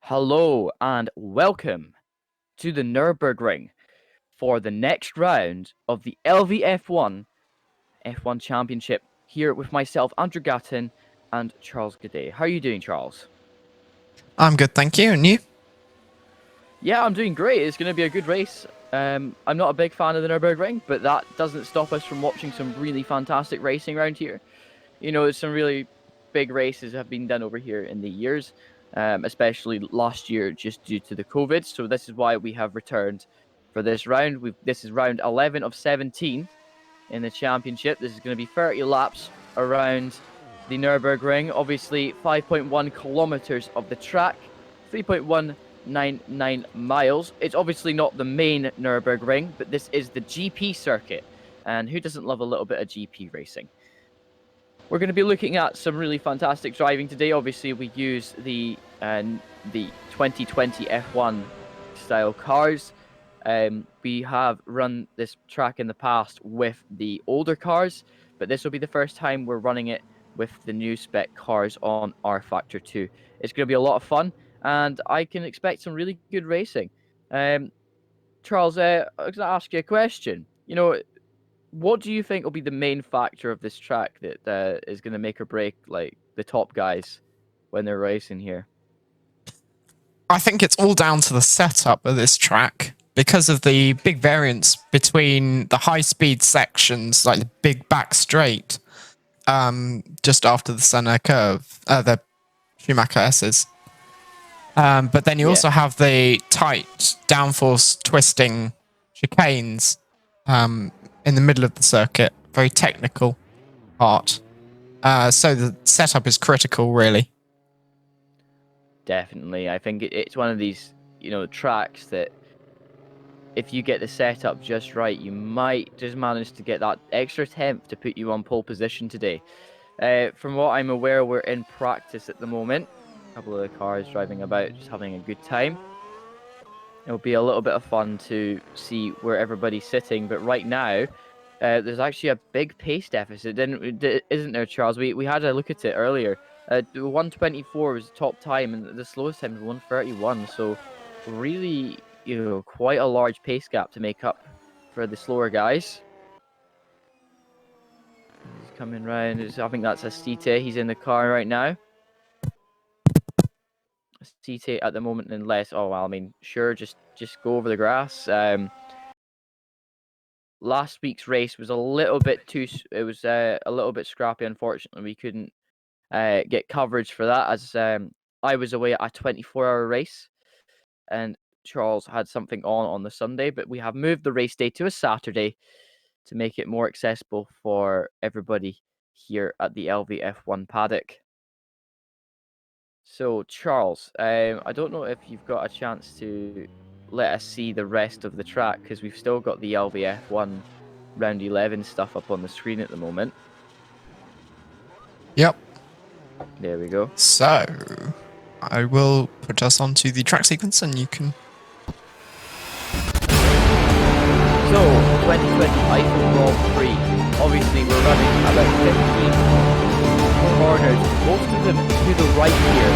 Hello and welcome to the Nürburgring for the next round of the LVF1 F1 Championship here with myself, Andrew Gatton, and Charles Gaudet. How are you doing, Charles? I'm good, thank you. And you? Yeah, I'm doing great. It's going to be a good race. I'm not a big fan of the Nürburgring, but that doesn't stop us from watching some really fantastic racing around here. You know, some really big races have been done over here in the years, especially last year just due to the COVID. So this is why we have returned for this round. This is round 11 of 17 in the championship. This is going to be 30 laps around the Nürburgring. Obviously, 5.1 kilometers of the track, 3.199 miles. It's obviously not the main Nürburgring, but this is the GP circuit. And who doesn't love a little bit of GP racing? We're going to be looking at some really fantastic driving today. Obviously, we use the 2020 F1 style cars. We have run this track in the past with the older cars, but this will be the first time we're running it with the new spec cars on R Factor 2. It's going to be a lot of fun, and I can expect some really good racing. Charles, I was going to ask you a question. What do you think will be the main factor of this track that is going to make or break like the top guys when they're racing here? I think it's all down to the setup of this track because of the big variance between the high speed sections, like the big back straight, just after the center curve, the Schumacher S's. But then you also have the tight downforce twisting chicanes in the middle of the circuit, very technical part. So the setup is critical, really. Definitely. I think it's one of these, tracks that if you get the setup just right, you might just manage to get that extra tenth to put you on pole position today. From what I'm aware, we're in practice at the moment. A couple of the cars driving about, just having a good time. It'll be a little bit of fun to see where everybody's sitting, but right now, there's actually a big pace deficit, isn't there, Charles? We had a look at it earlier. 124 was the top time, and the slowest time was 131. So, really, quite a large pace gap to make up for the slower guys. He's coming round. I think that's a Site. He's in the car right now. Site at the moment, unless sure, just go over the grass. Last week's race was a little bit a little bit scrappy. Unfortunately, we couldn't get coverage for that as I was away at a 24-hour race, and Charles had something on the Sunday. But we have moved the race day to a Saturday to make it more accessible for everybody here at the LVF1 paddock. So, Charles, I don't know if you've got a chance to let us see the rest of the track, because we've still got the LVF1 round 11 stuff up on the screen at the moment. Yep. There we go. So, I will put us onto the track sequence and you can... So, 2020 Eifel Grand Prix. Obviously, we're running about 15 corners, most of them to the right here.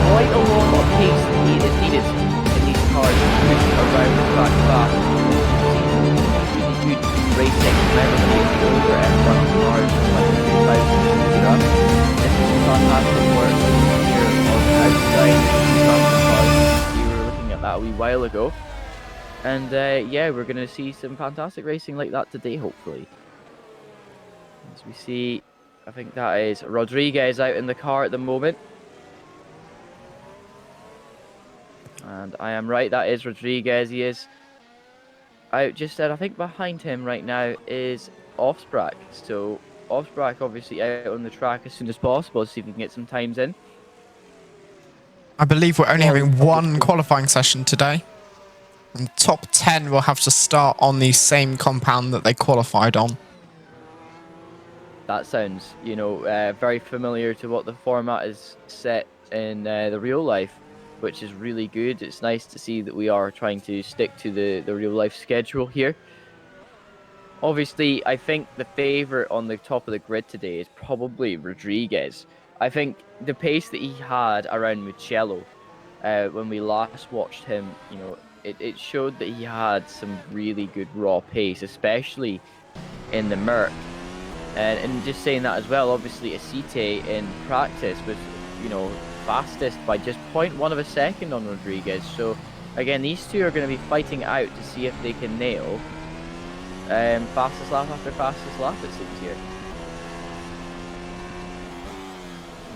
Quite a lot of pace is needed in these cars to push around the track fast. Really good racing. Remember the older F1 cars like the 2000 era. This is fantastic work here on the outside. We were looking at that a wee while ago. And yeah, we're going to see some fantastic racing like that today, hopefully. As we see, I think that is Rodriguez out in the car at the moment. And I am right, that is Rodriguez. He is out just there. I think behind him right now is Offsprack. So Offsprack obviously out on the track as soon as possible to see if we can get some times in. I believe we're only having one qualifying session today. And the top 10 will have to start on the same compound that they qualified on. That sounds, very familiar to what the format is set in the real life, which is really good. It's nice to see that we are trying to stick to the real life schedule here. Obviously, I think the favourite on the top of the grid today is probably Rodriguez. I think the pace that he had around Mugello when we last watched him, you know, it showed that he had some really good raw pace, especially in the Merc. And just saying that as well, obviously Acite in practice was, you know, fastest by just 0.1 of a second on Rodriguez. So again, these two are going to be fighting out to see if they can nail fastest lap after fastest lap, it seems here.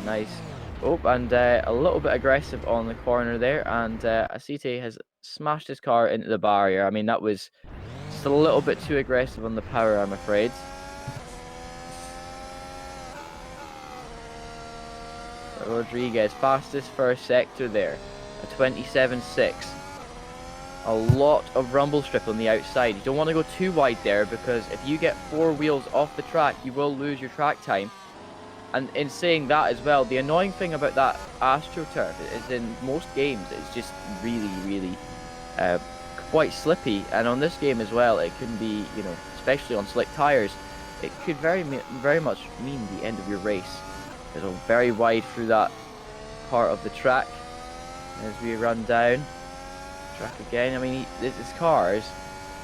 Nice. Oh, and a little bit aggressive on the corner there, and Acite has smashed his car into the barrier. I mean, that was just a little bit too aggressive on the power, I'm afraid. Rodriguez, fastest first sector there, a 27.6. A lot of rumble strip on the outside. You don't want to go too wide there, because if you get 4 wheels off the track, you will lose your track time. And in saying that as well, the annoying thing about that AstroTurf is in most games, it's just really quite slippy. And on this game as well, it can be, you know, especially on slick tires, it could very much mean the end of your race. It's very wide through that part of the track as we run down track again. I mean, his car is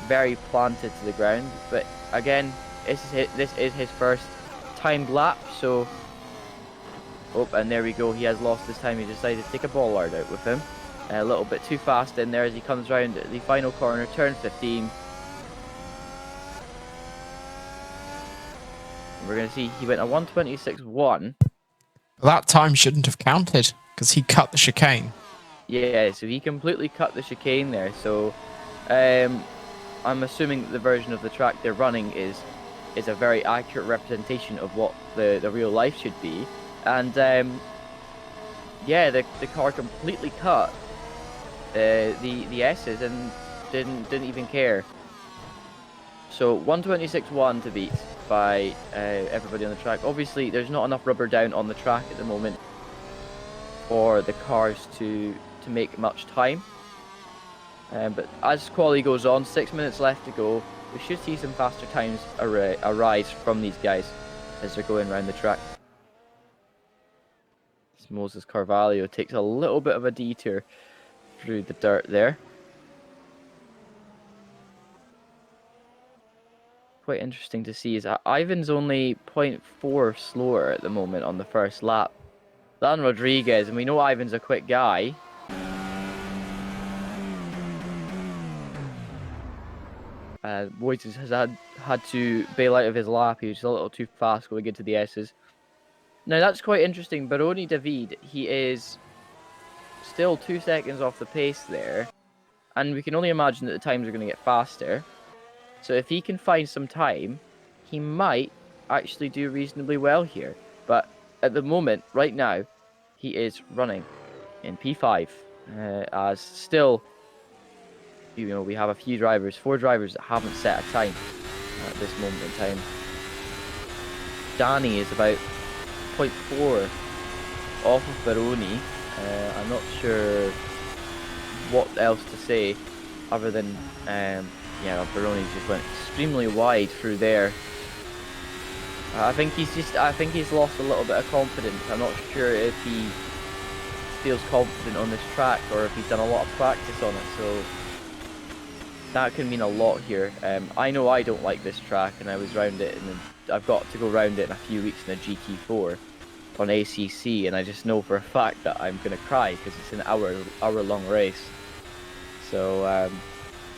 very planted to the ground, but again, this is his first timed lap, so and there we go. He has lost his time. He decided to take a bollard out with him, a little bit too fast in there as he comes round the final corner, turn 15. We're going to see he went a 1:26.1. That time shouldn't have counted because he cut the chicane. Yeah, so he completely cut the chicane there. So I'm assuming that the version of the track they're running is a very accurate representation of what the real life should be. And yeah, the car completely cut the S's and didn't even care. So 1:26.1 to beat by everybody on the track. Obviously, there's not enough rubber down on the track at the moment for the cars to make much time. But as quali goes on, 6 minutes left to go, we should see some faster times arise from these guys as they're going around the track. Moses Carvalho takes a little bit of a detour through the dirt there. Quite interesting to see is Ivan's only 0.4 slower at the moment on the first lap than Rodriguez, and we know Ivan's a quick guy. Moises has had to bail out of his lap. He was a little too fast going into the S's. Now that's quite interesting. Baroni David, he is still 2 seconds off the pace there, and we can only imagine that the times are going to get faster. So if he can find some time, he might actually do reasonably well here. But at the moment, right now, he is running in P5, as still, you know, we have a few drivers, 4 drivers that haven't set a time at this moment in time. Danny is about 0.4 off of Baroni. I'm not sure what else to say other than, yeah, Baroni just went extremely wide through there. I think he's lost a little bit of confidence. I'm not sure if he feels confident on this track or if he's done a lot of practice on it, so that can mean a lot here. I know I don't like this track, and I was round it, and I've got to go round it in a few weeks in a GT4 on ACC, and I just know for a fact that I'm gonna cry because it's an hour-long race. So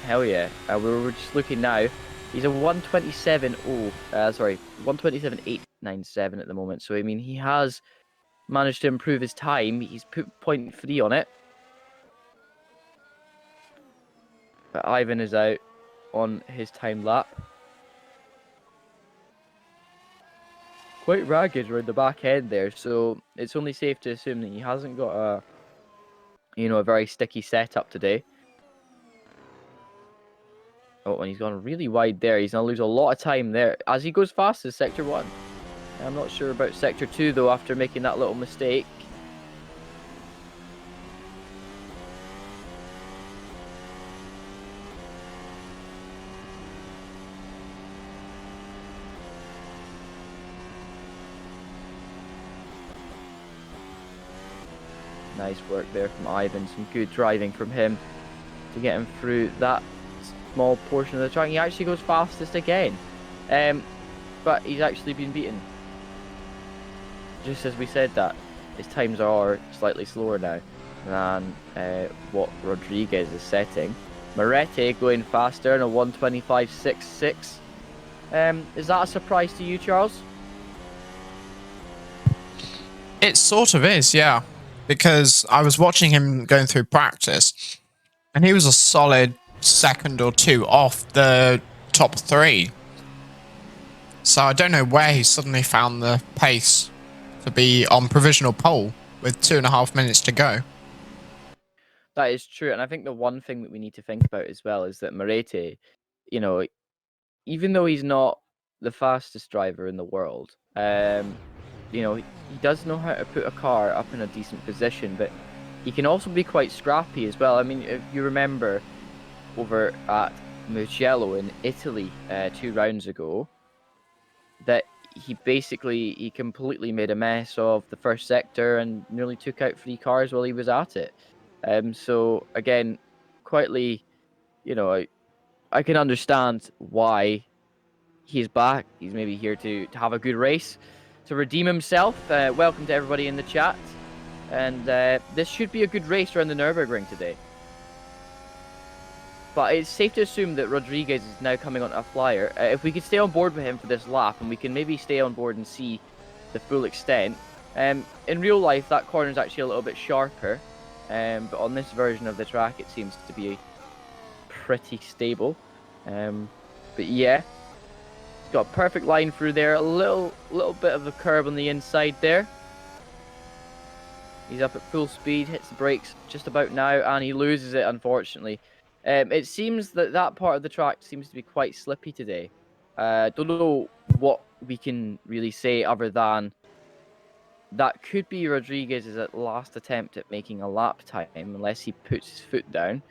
hell yeah, we're just looking now. He's a 1:27.897 at the moment. So I mean, he has managed to improve his time. He's put 0.3 on it. But Ivan is out on his time lap. Quite ragged around the back end there, so it's only safe to assume that he hasn't got a, you know, a very sticky setup today. Oh, and he's gone really wide there. He's going to lose a lot of time there as he goes fast as Sector 1. I'm not sure about Sector 2, though, after making that little mistake. Nice work there from Ivan. Some good driving from him to get him through that small portion of the track. He actually goes fastest again. But he's actually been beaten. Just as we said that, his times are slightly slower now than what Rodriguez is setting. Moretti going faster in a 1:25.66. Is that a surprise to you, Charles? It sort of is, yeah. Because I was watching him going through practice, and he was a solid second or two off the top three. So I don't know where he suddenly found the pace to be on provisional pole with 2.5 minutes to go. That is true, and I think the one thing that we need to think about as well is that Moretti, you know, even though he's not the fastest driver in the world, you know, he does know how to put a car up in a decent position, but he can also be quite scrappy as well. I mean, if you remember over at Mugello in Italy 2 rounds ago, that he completely made a mess of the first sector and nearly took out 3 cars while he was at it. So again, quietly, you know, I can understand why he's back. He's maybe here to have a good race, to redeem himself. Welcome to everybody in the chat. And this should be a good race around the Nürburgring today. But it's safe to assume that Rodriguez is now coming on a flyer. If we could stay on board with him for this lap, and we can maybe stay on board and see the full extent. In real life, that corner is actually a little bit sharper. But on this version of the track, it seems to be pretty stable. But yeah, he's got a perfect line through there. A little bit of a curb on the inside there. He's up at full speed, hits the brakes just about now, and he loses it, unfortunately. It seems that part of the track seems to be quite slippy today. Don't know what we can really say other than that could be Rodriguez's last attempt at making a lap time, unless he puts his foot down.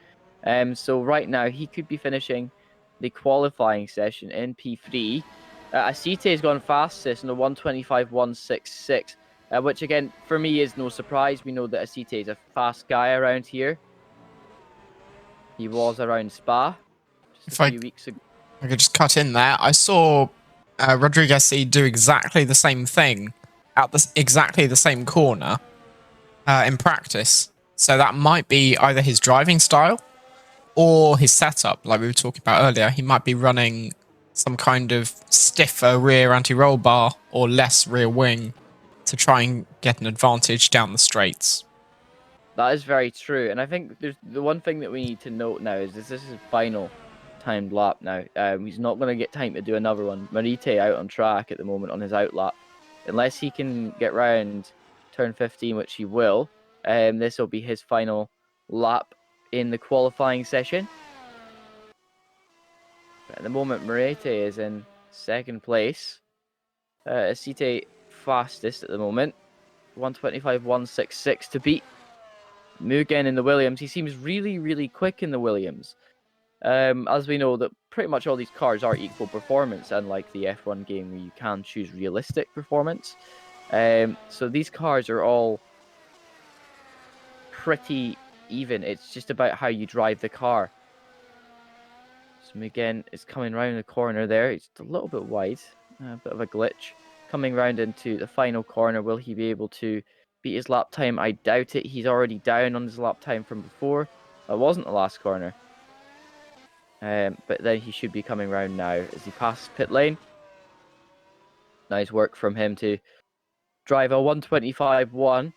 So right now, he could be finishing the qualifying session in P3. Acite has gone fastest in the 1:25.166, which again, for me, is no surprise. We know that Acite is a fast guy around here. He was around Spa just a few weeks ago. I could just cut in there. I saw Rodriguez do exactly the same thing at exactly the same corner in practice. So that might be either his driving style or his setup, like we were talking about earlier. He might be running some kind of stiffer rear anti-roll bar or less rear wing to try and get an advantage down the straights. That is very true. And I think there's the one thing that we need to note now is this is his final timed lap now. He's not going to get time to do another one. Marite out on track at the moment on his out lap. Unless he can get round turn 15, which he will, this will be his final lap in the qualifying session. But at the moment, Marite is in second place. Acite fastest at the moment. 1:25.166 to beat Mugen in the Williams. He seems really, really quick in the Williams. As we know that pretty much all these cars are equal performance, unlike the F1 game where you can choose realistic performance. So these cars are all pretty even. It's just about how you drive the car. So Mugen is coming round the corner there. He's a little bit wide, a bit of a glitch. Coming round into the final corner, will he be able to beat his lap time? I doubt it. He's already down on his lap time from before. It wasn't the last corner. But then he should be coming round now as he passes pit lane. Nice work from him to drive a 1:25.1.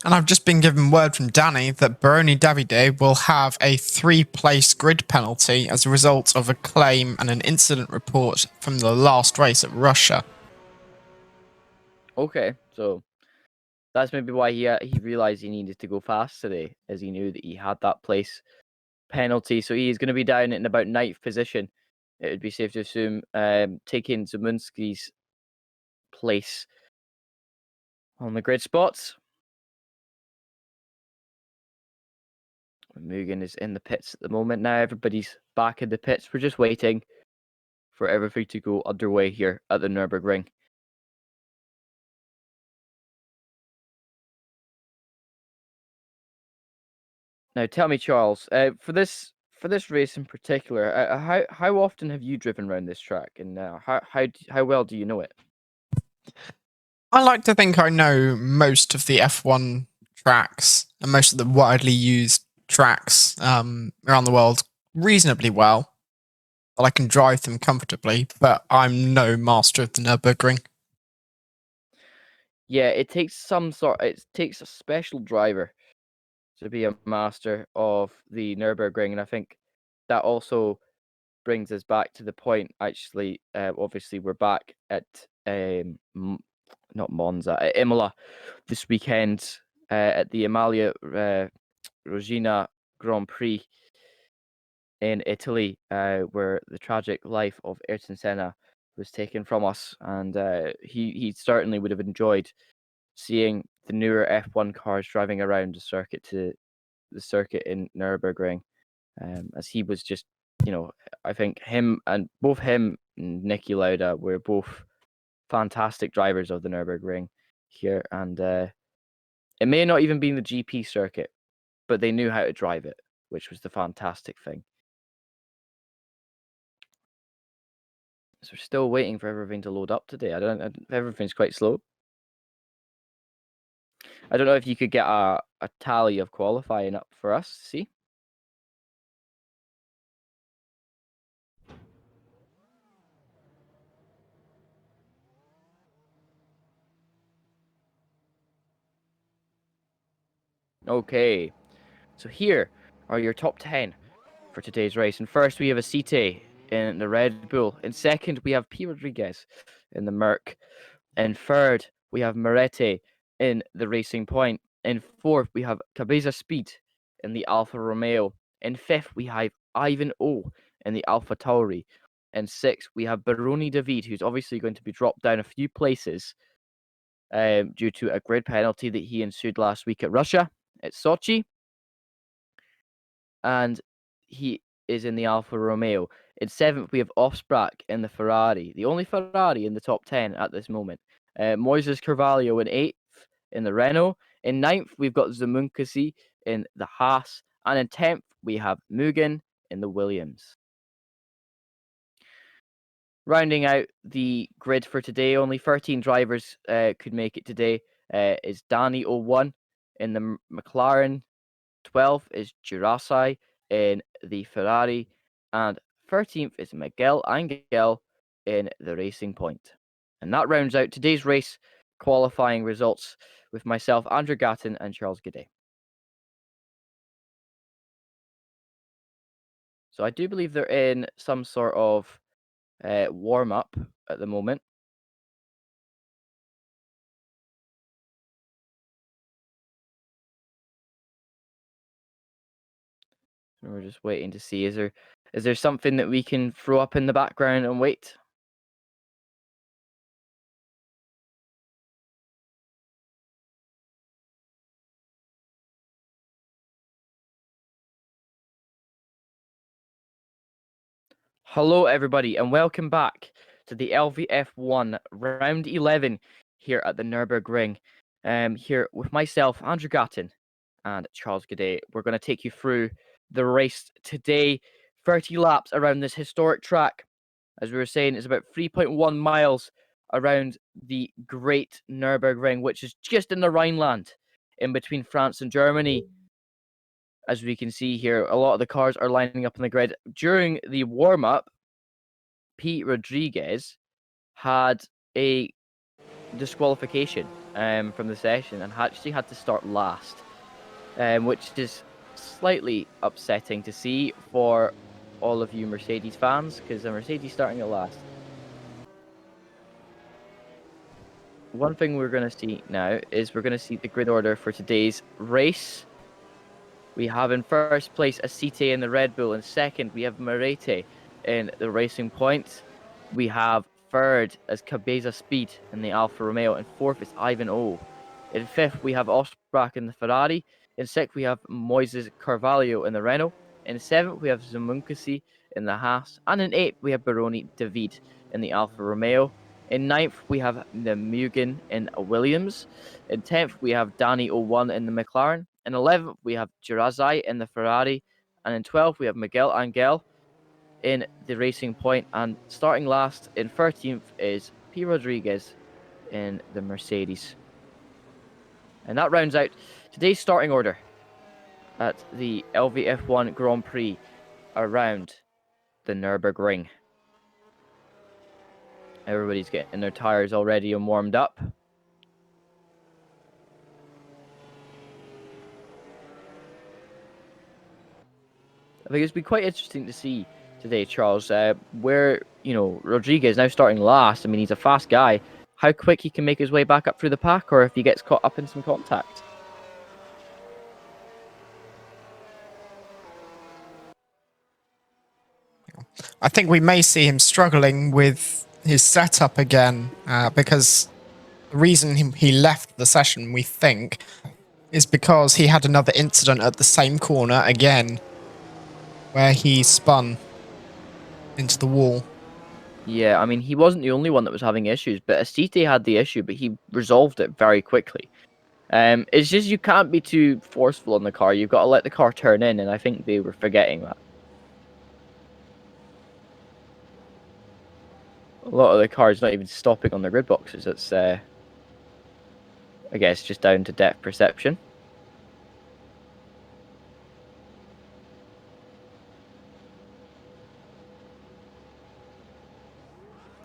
And I've just been given word from Danny that Baroni Davide will have a 3-place grid penalty as a result of a claim and an incident report from the last race at Russia. Okay, so that's maybe why he realized he needed to go fast today, as he knew that he had that place penalty. So he's going to be down in about 9th position. It would be safe to assume, taking Zemunski's place on the grid spots. Mugen is in the pits at the moment now. Everybody's back in the pits. We're just waiting for everything to go underway here at the Nürburgring. Now, tell me, Charles, for this race in particular, how often have you driven around this track, and how well do you know it? I like to think I know most of the F1 tracks and most of the widely used tracks around the world reasonably well. That I can drive them comfortably, but I'm no master of the Nürburgring. Yeah, it takes it takes a special driver to be a master of the Nürburgring, and I think that also brings us back to the point. Actually, obviously, we're back at not Monza, at Imola this weekend at the Emilia Regina Grand Prix in Italy, where the tragic life of Ayrton Senna was taken from us, and he certainly would have enjoyed seeing the newer F1 cars driving around the circuit in Nürburgring, as he was just, I think both him and Niki Lauda were both fantastic drivers of the Nürburgring here, and it may not even be the GP circuit, but they knew how to drive it, which was the fantastic thing. So we're still waiting for everything to load up today. Everything's quite slow. I don't know if you could get a tally of qualifying up for us to see. Okay, so here are your top 10 for today's race. And first, we have Acite in the Red Bull. In second, we have P. Rodriguez in the Merc. In third, we have Moretti in the Racing Point. In fourth, we have Cabeza Speed in the Alfa Romeo. In fifth, we have Ivan O in the Alfa Tauri. In sixth, we have Baroni David, who's obviously going to be dropped down a few places due to a grid penalty that he ensued last week at Russia, at Sochi. And he is in the Alfa Romeo. In seventh, we have Offsprack in the Ferrari, the only Ferrari in the top 10 at this moment. Moises Carvalho in eighth in the Renault. In ninth, we've got Zamunkasi in the Haas. And in 10th, we have Mugen in the Williams. Rounding out the grid for today, only 13 drivers could make it today. Is Danny 01 in the McLaren. 12th is Jurasai in the Ferrari. And 13th is Miguel Angel in the Racing Point. And that rounds out today's race qualifying results with myself, Andrew Gatton, and Charles Gaudet. So I do believe they're in some sort of warm-up at the moment. We're just waiting to see. Is there something that we can throw up in the background and wait? Hello, everybody, and welcome back to the LVF1 round 11 here at the Nürburgring. Here with myself, Andrew Gatton, and Charles Gaudet. We're going to take you through the race today. 30 laps around this historic track. As we were saying, it's about 3.1 miles around the Great Nürburgring, which is just in the Rhineland, in between France and Germany. As we can see here, a lot of the cars are lining up on the grid. During the warm-up, Pete Rodriguez had a disqualification from the session and actually had to start last, which is slightly upsetting to see for all of you Mercedes fans, because the Mercedes starting at last. One thing we're going to see now is we're going to see the grid order for today's race. We have in first place Acite in the Red Bull. In second, we have Moretti in the Racing Point. We have third as Cabeza Speed in the Alfa Romeo. And fourth is Ivan O. In fifth, we have Offsprack in the Ferrari. In sixth, we have Moises Carvalho in the Renault. In seventh, we have Zamunkasi in the Haas. And in 8th, we have Baroni David in the Alfa Romeo. In 9th, we have the Mugen in a Williams. In 10th, we have Danny 01 in the McLaren. In 11th, we have Girazai in the Ferrari. And in 12th, we have Miguel Angel in the Racing Point. And starting last in 13th is P. Rodriguez in the Mercedes. And that rounds out today's starting order at the LVF1 Grand Prix around the Nürburgring. Everybody's getting their tires all ready and warmed up. I think it's been quite interesting to see today, Charles, where, Rodriguez now starting last. I mean, he's a fast guy. How quick he can make his way back up through the pack, or if he gets caught up in some contact. I think we may see him struggling with his setup again, because the reason he left the session, we think, is because he had another incident at the same corner again, where he spun into the wall. Yeah, I mean, he wasn't the only one that was having issues, but Asite had the issue, but he resolved it very quickly. It's just you can't be too forceful on the car. You've got to let the car turn in, and I think they were forgetting that. A lot of the cars not even stopping on the grid boxes. It's, I guess, just down to depth perception.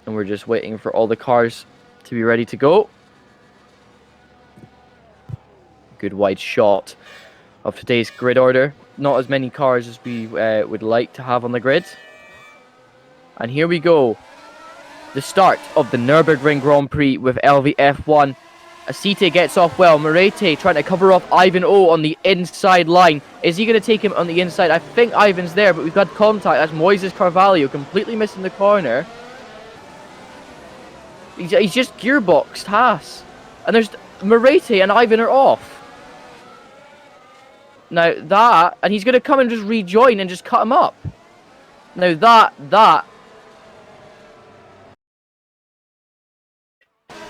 And we're just waiting for all the cars to be ready to go. Good wide shot of today's grid order. Not as many cars as we would like to have on the grid. And here we go. The start of the Nürburgring Grand Prix with LVF1. Asite gets off well. Moretti trying to cover off Ivan O on the inside line. Is he going to take him on the inside? I think Ivan's there, but we've got contact. That's Moises Carvalho completely missing the corner. He's just gearboxed Haas. And there's Moretti and Ivan are off. Now that, and he's going to come and just rejoin and just cut him up. Now that.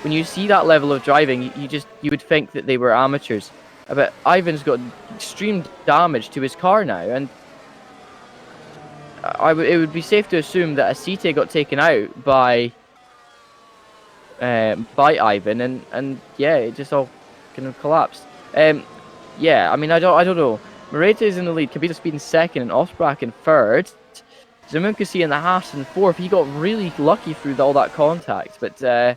When you see that level of driving, you would think that they were amateurs. But Ivan's got extreme damage to his car now, and it would be safe to assume that Asite got taken out by Ivan, and yeah, it just all kind of collapsed. Yeah, I mean, I don't know. Moretti is in the lead. Kabita Speed in second, and Osbrak in third. Zamunkasi in the Haas in fourth. He got really lucky through all that contact, but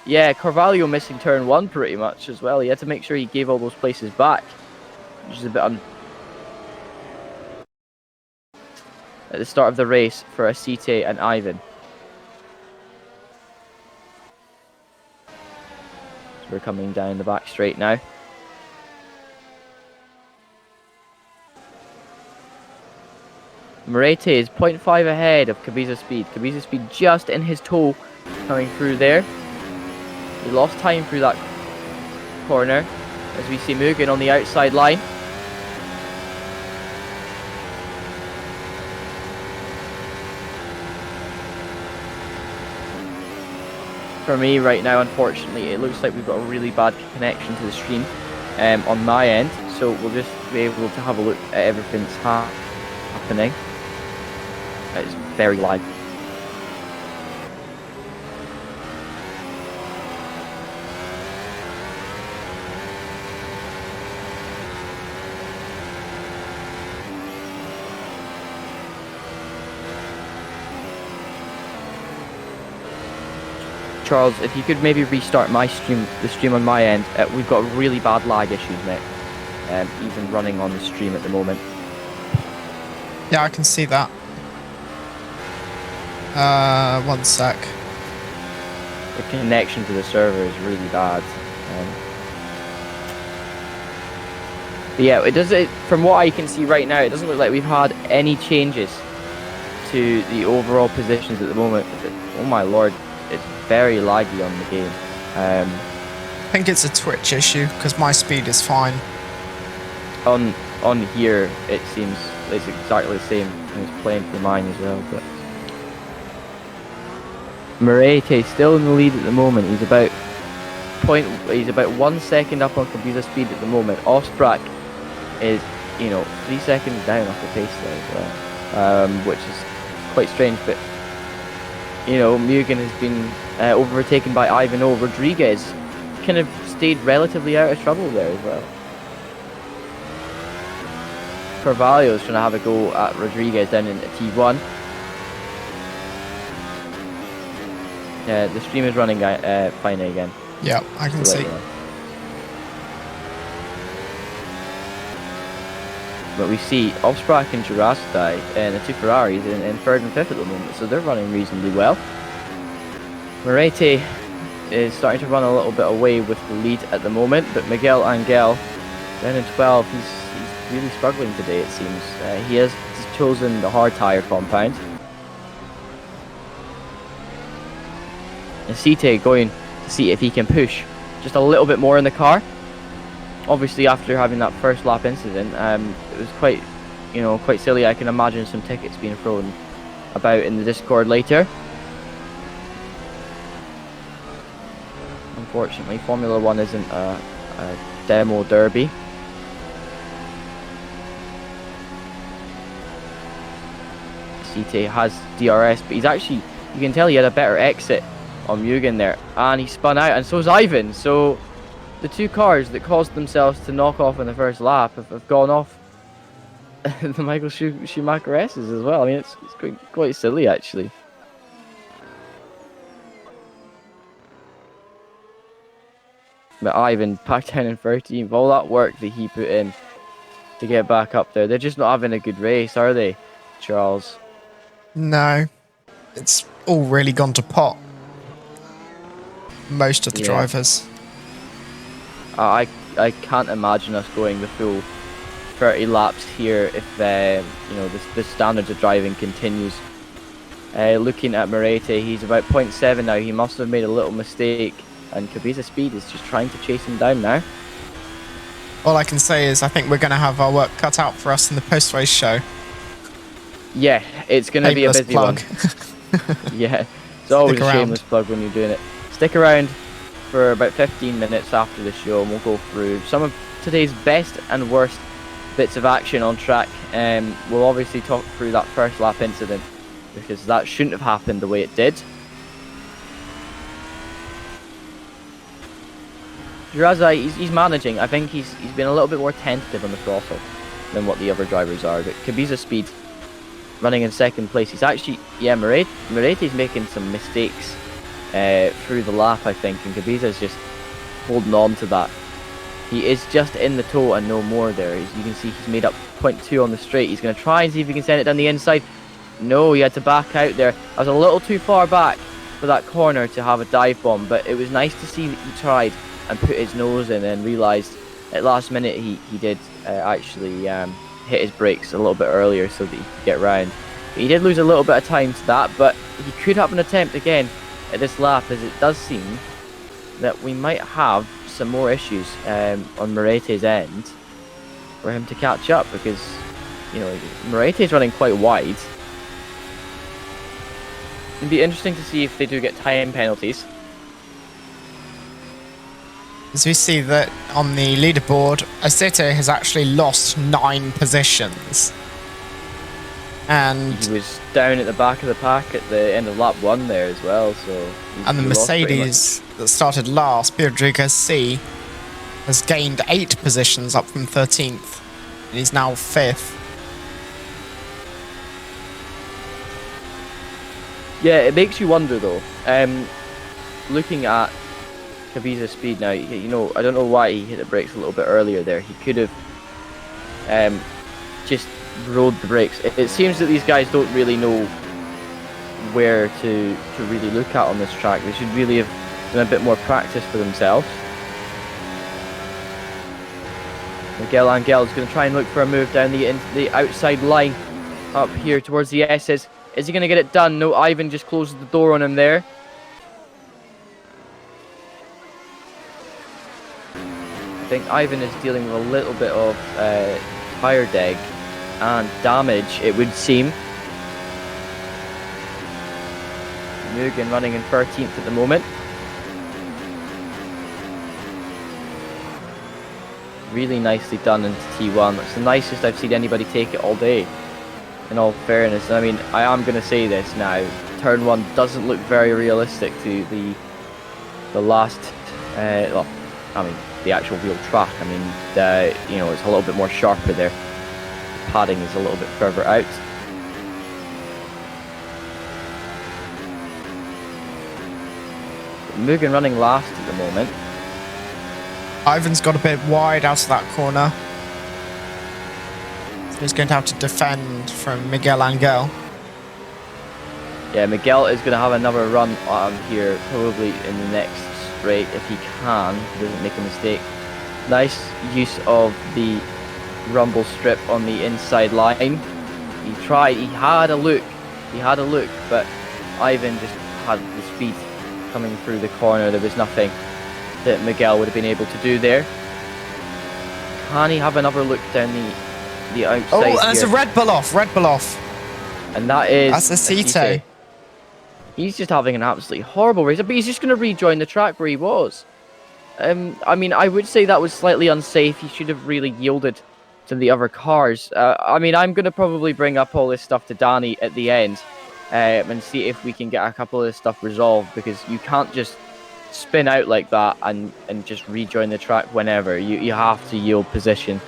yeah, Carvalho missing turn one pretty much as well. He had to make sure he gave all those places back, which is a bit at the start of the race for Asite and Ivan. So we're coming down the back straight now. Moretti is 0.5 ahead of Kabisa Speed. Kabisa Speed just in his toe coming through there. He lost time through that corner as we see Mugen on the outside line. For me right now, unfortunately, it looks like we've got a really bad connection to the stream on my end, so we'll just be able to have a look at everything that's happening. It's very live. Charles, if you could maybe restart my stream, the stream on my end. We've got really bad lag issues, mate. Even running on the stream at the moment. Yeah, I can see that. 1 sec. The connection to the server is really bad. But yeah, from what I can see right now, it doesn't look like we've had any changes to the overall positions at the moment. Oh my lord, it's very laggy on the game. I think it's a Twitch issue because my speed is fine. On here, it seems it's exactly the same. And he's playing for mine as well. But Moretti still in the lead at the moment. He's about 1 second up on computer speed at the moment. Osprack is, 3 seconds down off the pace there as well, which is quite strange. But Mugen has been overtaken by Ivanhoe. Rodriguez kind of stayed relatively out of trouble there as well. Carvalho's trying to have a go at Rodriguez down into T1. Yeah, the stream is running fine again. Yeah, I can see. But we see Osprack and Girastai and the two Ferraris in third and fifth at the moment, so they're running reasonably well. Moretti is starting to run a little bit away with the lead at the moment, but Miguel Angel down in 12, he's really struggling today, it seems. He has chosen the hard tyre compound. And Site going to see if he can push just a little bit more in the car. Obviously, after having that first lap incident, it was quite silly. I can imagine some tickets being thrown about in the Discord later. Unfortunately, Formula 1 isn't a demo derby. Site has DRS, but he's actually, you can tell he had a better exit on Mugen there, and he spun out, and so is Ivan. So the two cars that caused themselves to knock off in the first lap have gone off the Michael Schumacher S's as well. I mean, it's quite silly actually. But Ivan back down in 13th. All that work that he put in to get back up there, they're just not having a good race, are they, Charles? No, it's all really gone to pot. Most of the drivers. I can't imagine us going the full 30 laps here if the standards of driving continues. Looking at Moretti, he's about 0.7 now. He must have made a little mistake, and Kubica Speed is just trying to chase him down now. All I can say is I think we're going to have our work cut out for us in the post-race show. Yeah, it's going to be a busy plug. one. Yeah, it's always a shameless plug when you're doing it. Stick around for about 15 minutes after the show, and we'll go through some of today's best and worst bits of action on track. We'll obviously talk through that first lap incident, because that shouldn't have happened the way it did. Jirazai, he's managing. I think he's been a little bit more tentative on the throttle than what the other drivers are. But Kubica Speed running in second place. He's actually, Moretti's making some mistakes through the lap, I think, and Kubica's just holding on to that. He is just in the toe and no more there. As you can see, he's made up 0.2 on the straight. He's going to try and see if he can send it down the inside. No, he had to back out there. I was a little too far back for that corner to have a dive bomb, but it was nice to see that he tried and put his nose in and realised at last minute he did actually hit his brakes a little bit earlier so that he could get round. But he did lose a little bit of time to that, but he could have an attempt again at this lap, as it does seem that we might have some more issues on Moretti's end for him to catch up, because Moretti's running quite wide. It'd be interesting to see if they do get time penalties. As we see that on the leaderboard, Asete has actually lost 9 positions. And he was down at the back of the pack at the end of lap 1 there as well. And the Mercedes that started last, Rodriguez C, has gained 8 positions up from 13th. And he's now 5th. Yeah, it makes you wonder though. Looking at Kubica Speed now, I don't know why he hit the brakes a little bit earlier there. He could have just rode the brakes. It seems that these guys don't really know where to really look at on this track. They should really have done a bit more practice for themselves. Miguel Angel is going to try and look for a move down the outside line up here towards the S's. Is he going to get it done? No, Ivan just closes the door on him there. I think Ivan is dealing with a little bit of tyre deg and damage, it would seem. Mugen running in 13th at the moment. Really nicely done into T1. It's the nicest I've seen anybody take it all day, in all fairness. I mean, I am going to say this now. Turn 1 doesn't look very realistic to the last, well, I mean, the actual real track. I mean, you know, it's a little bit more sharper there. Padding is a little bit further out. Mugen running last at the moment. Ivan's got a bit wide out of that corner. He's going to have to defend from Miguel Angel. Yeah, Miguel is going to have another run here, probably in the next straight, if he can. He doesn't make a mistake. Nice use of the rumble strip on the inside line. He tried, he had a look, but Ivan just had the speed coming through the corner. There was nothing that Miguel would have been able to do there. Can he have another look down the outside? Oh, and there's here? a Red Bull off. And that is... That's a Cite. He's just having an absolutely horrible race, but he's just going to rejoin the track where he was. I mean, I would say that was slightly unsafe. He should have really yielded to the other cars. I mean, I'm going to probably bring up all this stuff to Danny at the end and see if we can get a couple of this stuff resolved, because you can't just spin out like that and just rejoin the track whenever. You have to yield position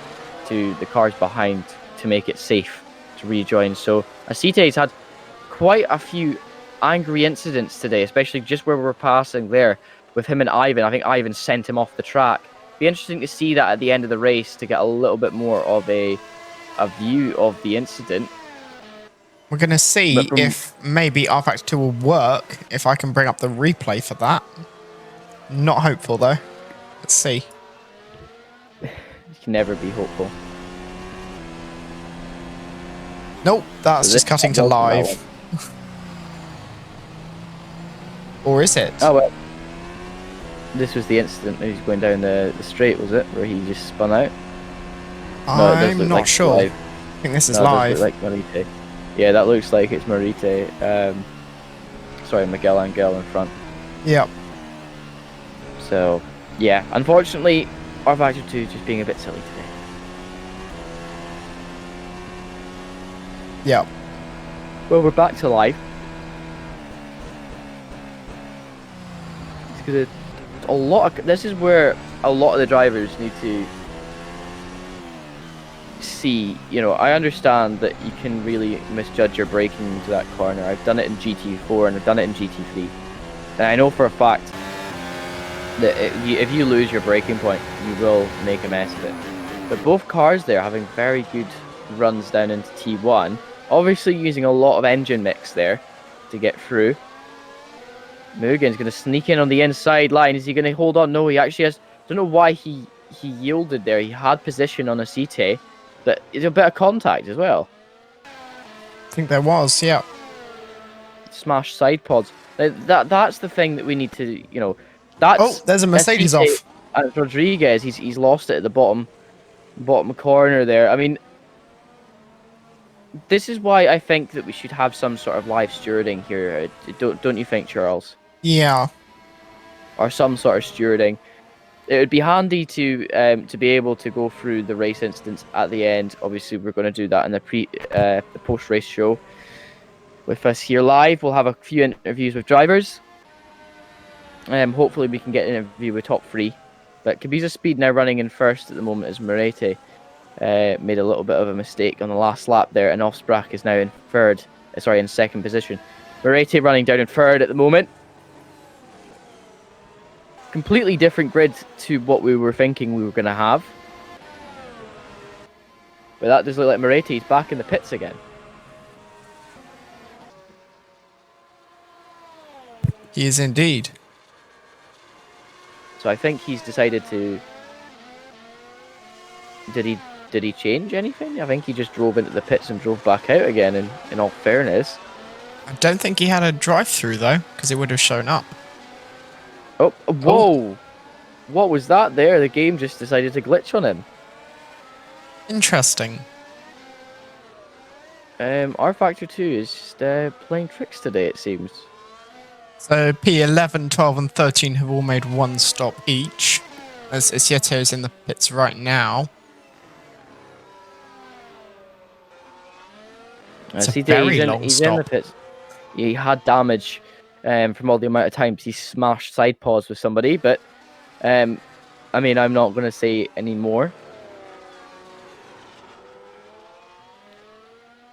to the cars behind to make it safe to rejoin. So Acete's had quite a few angry incidents today, especially just where we're passing there with him and Ivan. I think Ivan sent him off the track. Be interesting to see that at the end of the race to get a little bit more of a view of the incident. We're going to see if maybe R Factor 2 will work, if I can bring up the replay for that. Not hopeful, though. Let's see. You can never be hopeful. Nope, that's just cutting to live. Or is it? Oh, well. This was the incident that he's going down the straight, was it? Where he just spun out? No, I'm not like sure. Live. I think this is no, live. It does look like Marite. Yeah, that looks like it's Marite. Sorry, Miguel Angel in front. Yep. So, yeah, unfortunately, R Factor 2 just being a bit silly today. Yep. Well, we're back to live. It's because a lot of, this is where a lot of the drivers need to see, you know, I understand that you can really misjudge your braking into that corner. I've done it in GT4 and I've done it in GT3. And I know for a fact that if you lose your braking point, you will make a mess of it. But both cars there having very good runs down into T1, obviously using a lot of engine mix there to get through. Mugen's going to sneak in on the inside line. Is he going to hold on? No, he actually has. Don't know why he yielded there. He had position on Aceite, but it's a bit of contact as well. I think there was, yeah. Smash side pods. That's the thing that we need to, you know. That's, oh, there's a Mercedes off. And Rodriguez, he's lost it at the bottom corner there. I mean, this is why I think that we should have some sort of live stewarding here. Don't you think, Charles? Yeah. Or some sort of stewarding. It would be handy to be able to go through the race incidents at the end. Obviously, we're going to do that in the post-race show. With us here live, we'll have a few interviews with drivers. Hopefully, we can get an interview with top 3. But Kabiza Speed now running in first at the moment as Marete. Made a little bit of a mistake on the last lap there, and Offsprach is now in in second position. Marete running down in third at the moment. Completely different grid to what we were thinking we were going to have. But that does look like Moretti's back in the pits again. He is indeed. So I think he's decided to... Did he change anything? I think he just drove into the pits and drove back out again, in all fairness. I don't think he had a drive-through, though, because it would have shown up. Oh, whoa! Oh. What was that there? The game just decided to glitch on him. Interesting. R Factor 2 is just playing tricks today, it seems. So P11, 12, and 13 have all made one stop each. As Isieto is in the pits right now. It's a CJ, very long he's in the stop. pits. He had damage from all the amount of times he smashed side paws with somebody, but I mean, I'm not going to say any more.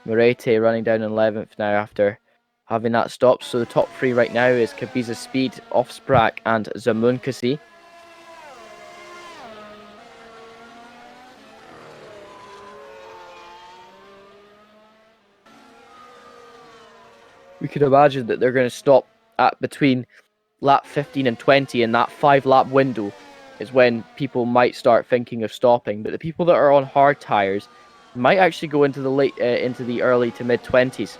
Morete running down in 11th now after having that stop. So the top three right now is Kabiza Speed, Offsprack, and Zamunkasi. We could imagine that they're going to stop at between lap 15 and 20, and that 5-lap window is when people might start thinking of stopping. But the people that are on hard tires might actually go into the early to mid 20s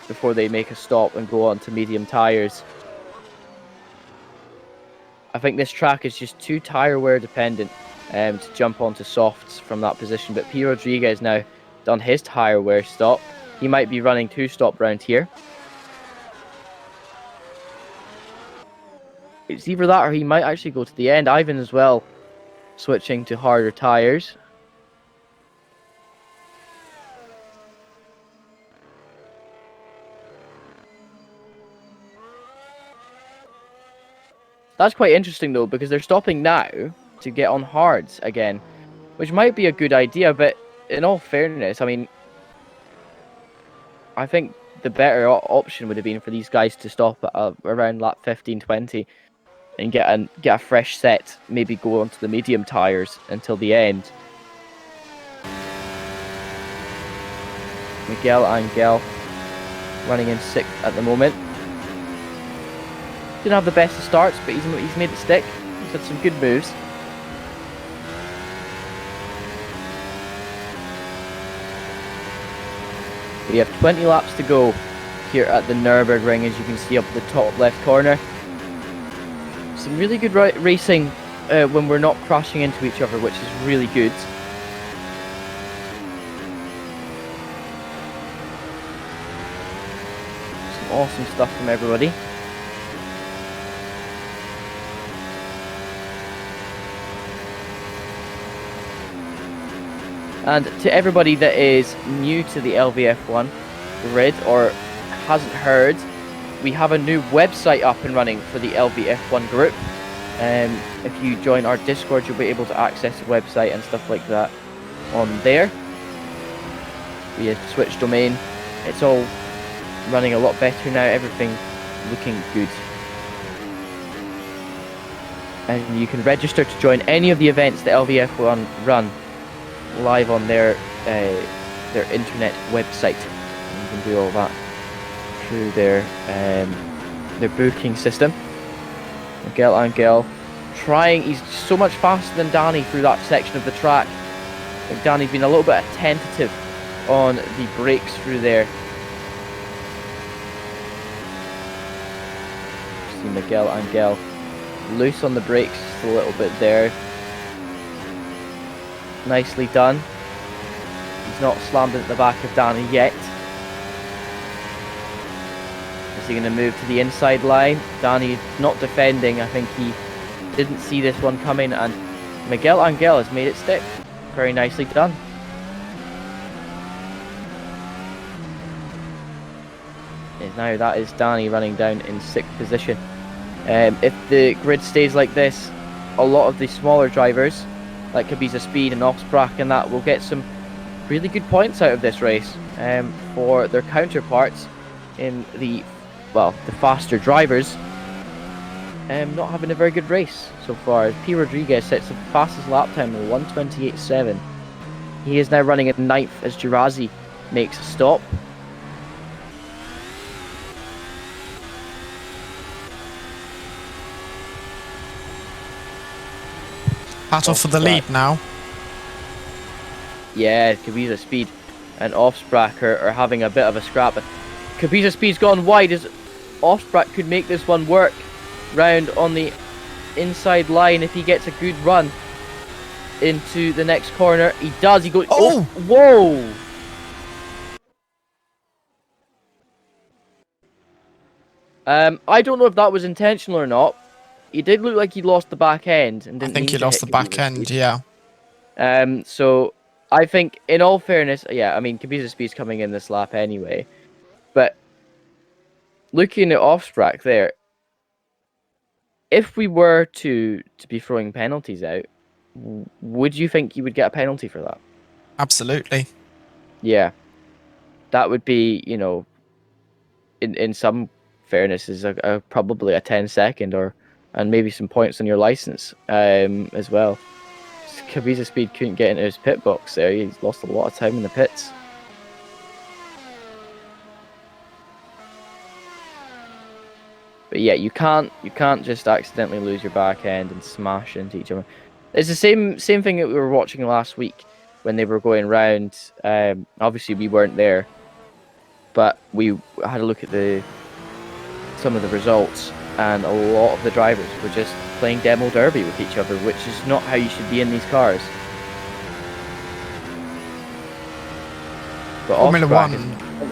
before they make a stop and go on to medium tires. I think this track is just too tire wear dependent to jump onto softs from that position. But P. Rodriguez now done his tire wear stop. He might be running 2-stop round here. It's either that or he might actually go to the end. Ivan as well, switching to harder tires. That's quite interesting though, because they're stopping now to get on hards again, which might be a good idea, but in all fairness, I mean, I think the better option would have been for these guys to stop at around lap 15, 20 and get a fresh set, maybe go onto the medium tires until the end. Miguel Angel running in 6th at the moment. Didn't have the best of starts, but he's made it stick. He's had some good moves. We have 20 laps to go here at the Nürburgring, as you can see up the top left corner. Some really good racing when we're not crashing into each other, which is really good. Some awesome stuff from everybody. And to everybody that is new to the LVF1 grid or hasn't heard, we have a new website up and running for the LVF1 group. If you join our Discord, you'll be able to access the website and stuff like that on there. We have switched domain. It's all running a lot better now. Everything looking good. And you can register to join any of the events that LVF1 run live on their internet website. And you can do all that through their booking system. Miguel Angel trying, he's so much faster than Danny through that section of the track. I think Danny's been a little bit tentative on the brakes through there. See Miguel Angel loose on the brakes just a little bit there. Nicely done. He's not slammed into the back of Danny yet. Is he going to move to the inside line? Danny not defending. I think he didn't see this one coming, and Miguel Angel has made it stick. Very nicely done. And now that is Danny running down in 6th position. If the grid stays like this, a lot of the smaller drivers like Kabiza Speed and Offsprack and that will get some really good points out of this race for their counterparts in the faster drivers not having a very good race so far. P. Rodriguez sets the fastest lap time of 1:28.7. He is now running in 9th as Gerazi makes a stop. Battle for the lead now. Yeah, Kabiza Speed and Offsprack are having a bit of a scrap. Kabiza Speed's gone wide as Offsprack could make this one work round on the inside line if he gets a good run into the next corner. He does. He goes. Oh! Whoa! I don't know if that was intentional or not. He did look like he lost the back end and I didn't think mean he to lost hit the back Kabiza's end, speed. yeah. So I think, in all fairness, yeah, I mean, Kabiza's speed's coming in this lap anyway. But looking at Offsprack there, if we were to be throwing penalties out, would you think you would get a penalty for that? Absolutely. Yeah, that would be, in some fairness, is probably a 10-second and maybe some points on your license as well. Kabiza Speed couldn't get into his pit box there. He's lost a lot of time in the pits. But yeah, you can't just accidentally lose your back end and smash into each other. It's the same thing that we were watching last week when they were going round. Obviously we weren't there, but we had a look at some of the results, and a lot of the drivers were just playing demo derby with each other, which is not how you should be in these cars. But Formula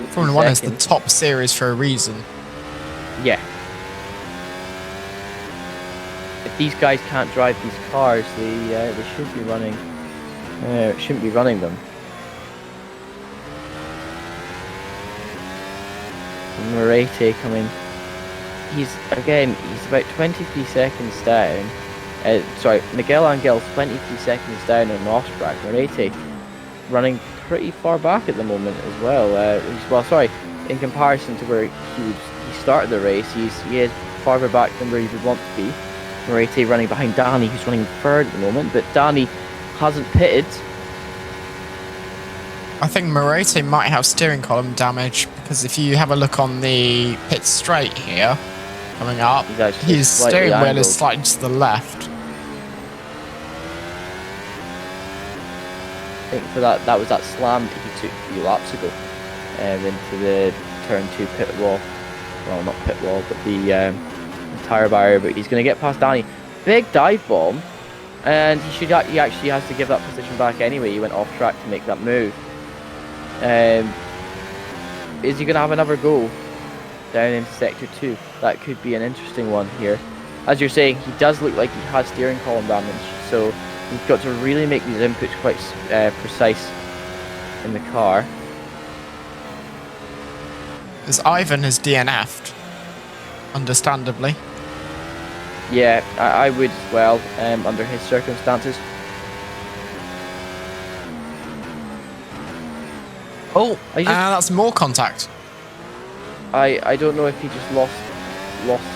Formula 1 is the top series for a reason. Yeah. If these guys can't drive these cars, they shouldn't be running. Shouldn't be running them. Moretti coming. He's about 23 seconds down. Sorry, Miguel Angel's 23 seconds down on Osprack. Moretti running pretty far back at the moment as well. Sorry, in comparison to where he started the race, he is farther back than where he would want to be. Moretti running behind Danny, who's running third at the moment, but Danny hasn't pitted. I think Moretti might have steering column damage, because if you have a look on the pit straight here, coming up, his steering wheel is slightly to the left. I think for that was that slam that he took a few laps ago into the turn 2 pit wall. Well, not pit wall, but the tyre barrier. But he's going to get past Danny. Big dive bomb, and he actually has to give that position back anyway. He went off track to make that move. Is he going to have another go down into sector 2? That could be an interesting one here. As you're saying, he does look like he has steering column damage, so you've got to really make these inputs quite precise in the car. As Ivan has DNF'd, understandably. Yeah, I would as well, under his circumstances. Oh, that's more contact. I don't know if he just lost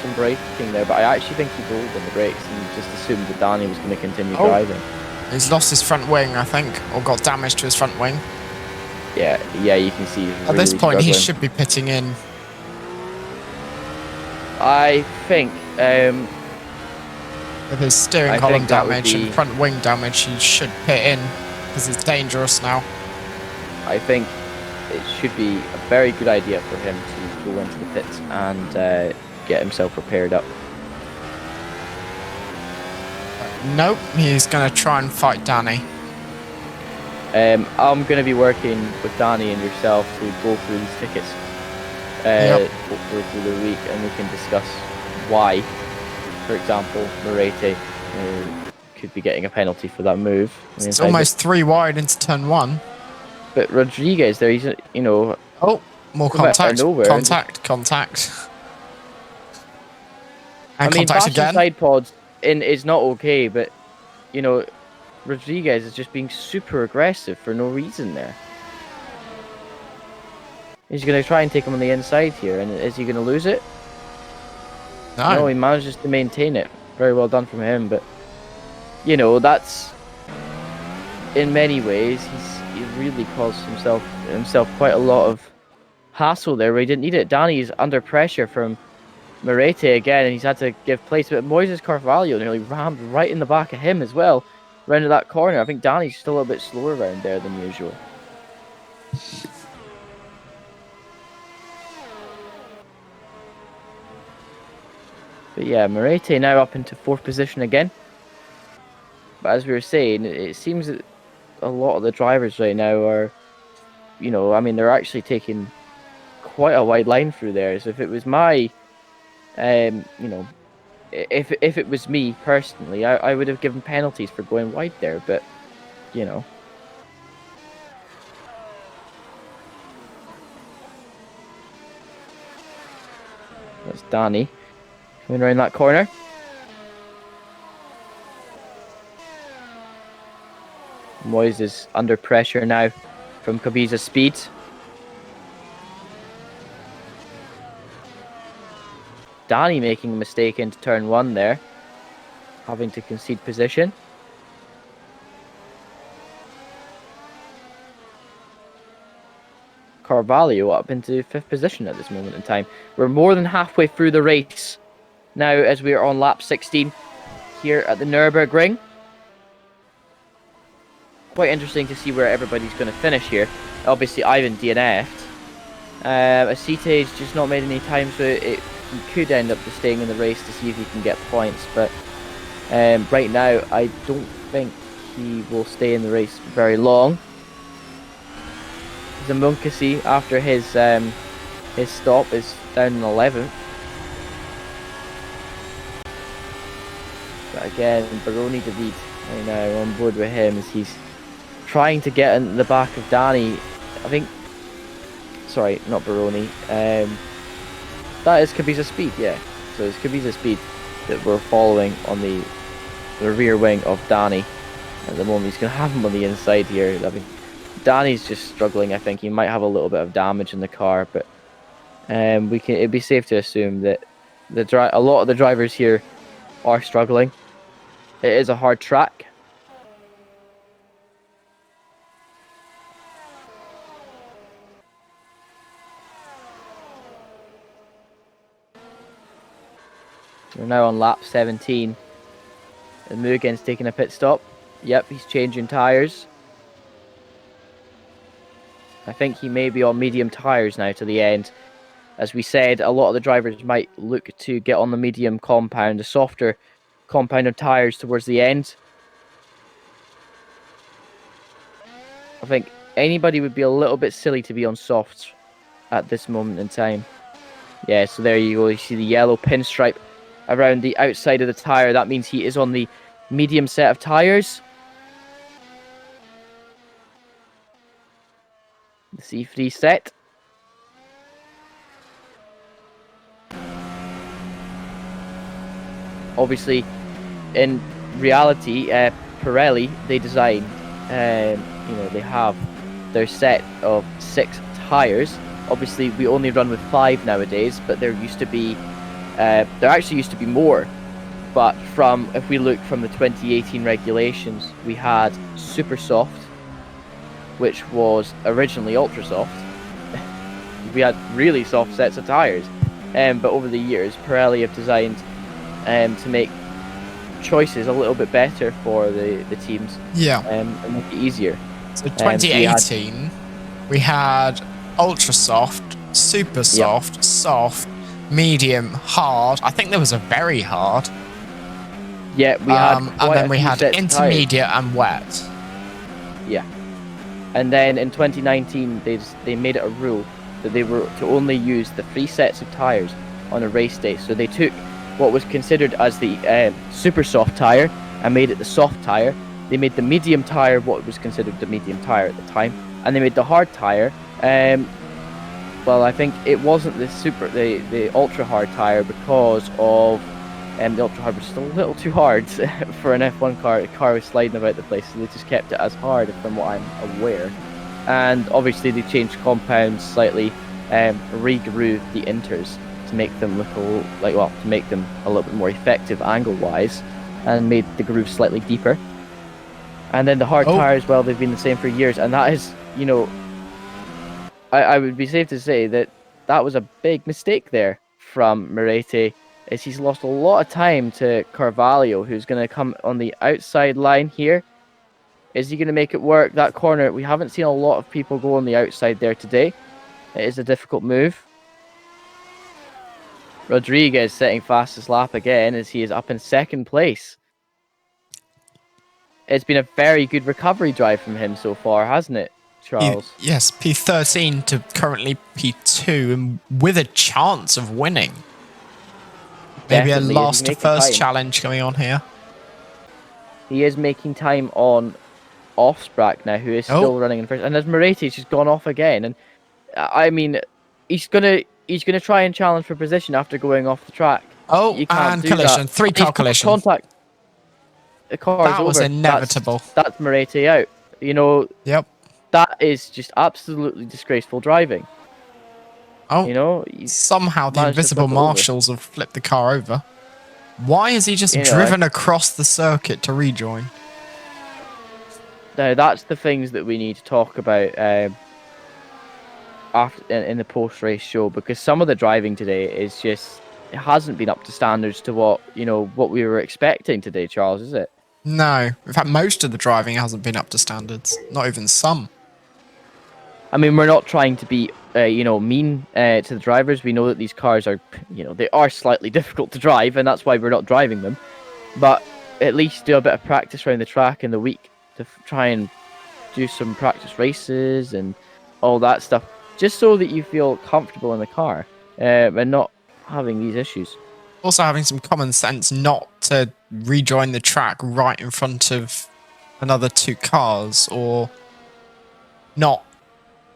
some braking there, but I actually think he rolled on the brakes and just assumed that Danny was going to continue driving. He's lost his front wing, I think, or got damage to his front wing. Yeah, you can see he's at this point struggling. He should be pitting in. I think with his steering column damage and front wing damage, he should pit in because it's dangerous now. I think it should be a very good idea for him to go into the pits and get himself repaired up. Nope, he's going to try and fight Danny. I'm going to be working with Danny and yourself to go through these tickets hopefully through the week, and we can discuss why, for example, Moretti could be getting a penalty for that move. It's almost 3 wide into turn 1. But Rodriguez there, he's, Oh, more contact. Contact. And contact again. Side pods is not okay, but, Rodriguez is just being super aggressive for no reason there. He's going to try and take him on the inside here, and is he going to lose it? No, he manages to maintain it. Very well done from him, but, that's, in many ways, he really caused himself quite a lot of hassle there where he didn't need it. Danny's under pressure from Moretti again, and he's had to give place, but Moises Carvalho nearly rammed right in the back of him as well, round to that corner. I think Danny's still a bit slower around there than usual. But yeah, Moretti now up into 4th position again. But as we were saying, it seems that a lot of the drivers right now are, they're actually taking quite a wide line through there. So if it was my You know, if it was me personally, I would have given penalties for going wide there, but you know. That's Danny coming around that corner. Moyes is under pressure now from Kubica's speed. Danny making a mistake into turn 1 there, having to concede position. Carvalho up into 5th position at this moment in time. We're more than halfway through the race now as we are on lap 16 here at the Nürburgring. Quite interesting to see where everybody's going to finish here. Obviously, Ivan DNF'd. Acete's just not made any time, so he could end up just staying in the race to see if he can get points. But right now, I don't think he will stay in the race very long. Zamunkasi, after his stop, is down in 11th. But again, Baroni David right now on board with him as he's trying to get in the back of Danny. I think, sorry, not Baroni. That is Kubica's speed, yeah. So it's Kubica's speed that we're following on the rear wing of Danny. At the moment, he's going to have him on the inside here. I mean, Danny's just struggling. I think he might have a little bit of damage in the car, but it'd be safe to assume that a lot of the drivers here are struggling. It is a hard track. We're now on lap 17. And Mugen's taking a pit stop. Yep, he's changing tyres. I think he may be on medium tyres now to the end. As we said, a lot of the drivers might look to get on the medium compound, the softer compound of tyres towards the end. I think anybody would be a little bit silly to be on softs at this moment in time. Yeah, so there you go. You see the yellow pinstripe around the outside of the tyre. That means he is on the medium set of tyres. The C3 set. Obviously, in reality, Pirelli, they design, they have their set of 6 tyres. Obviously, we only run with 5 nowadays, but there actually used to be more. But if we look from the 2018 regulations, we had Super Soft, which was originally Ultra Soft. We had really soft sets of tyres. But over the years, Pirelli have designed to make choices a little bit better for the teams. Yeah. And make it easier. So 2018, we had ultra soft, super soft, soft, medium, hard. I think there was a very hard. Yeah, we had. And then we had intermediate and wet. Yeah. And then in 2019, they made it a rule that they were to only use the 3 sets of tyres on a race day. So they took what was considered as the super soft tyre and made it the soft tyre. They made the medium tyre what was considered the medium tyre at the time, and they made the hard tyre. Well, I think it wasn't the ultra hard tyre because of the ultra hard was just a little too hard for an F1 car. The car was sliding about the place, so they just kept it as hard, from what I'm aware. And obviously they changed compounds slightly, re-grooved the inters to make them look to make them a little bit more effective angle-wise, and made the groove slightly deeper. And then the hard tyres, well, they've been the same for years, and that is, I would be safe to say that was a big mistake there from Moretti, as he's lost a lot of time to Carvalho, who's going to come on the outside line here. Is he going to make it work? That corner, we haven't seen a lot of people go on the outside there today. It is a difficult move. Rodriguez setting fastest lap again as he is up in 2nd place. It's been a very good recovery drive from him so far, hasn't it, Charles? Yes, P13 to currently P2, and with a chance of winning. Maybe a definitely is. last He's to making first time. challenge going on here. He is making time on Offsprack now, who is still running in first. And as Moretti's just gone off again. And I mean, he's gonna try and challenge for position after going off the track. Oh, You can't and do collision. that. 3-car collision. Contact. The car's That was over. inevitable. That's Moretti out. You know, Yep. that is just absolutely disgraceful driving. Oh, You know, he's somehow the managed to invisible flip it over. marshals have flipped the car over. Why is he just You know, driven across the circuit to rejoin? Now that's the things that we need to talk about after in the post-race show, because some of the driving today is just, it hasn't been up to standards to what we were expecting today, Charles, is it? No. In fact, most of the driving hasn't been up to standards. Not even some. I mean, we're not trying to be mean to the drivers. We know that these cars are, they are slightly difficult to drive, and that's why we're not driving them. But at least do a bit of practice around the track in the week to try and do some practice races and all that stuff, just so that you feel comfortable in the car and not having these issues. Also having some common sense not to rejoin the track right in front of another 2 cars, or not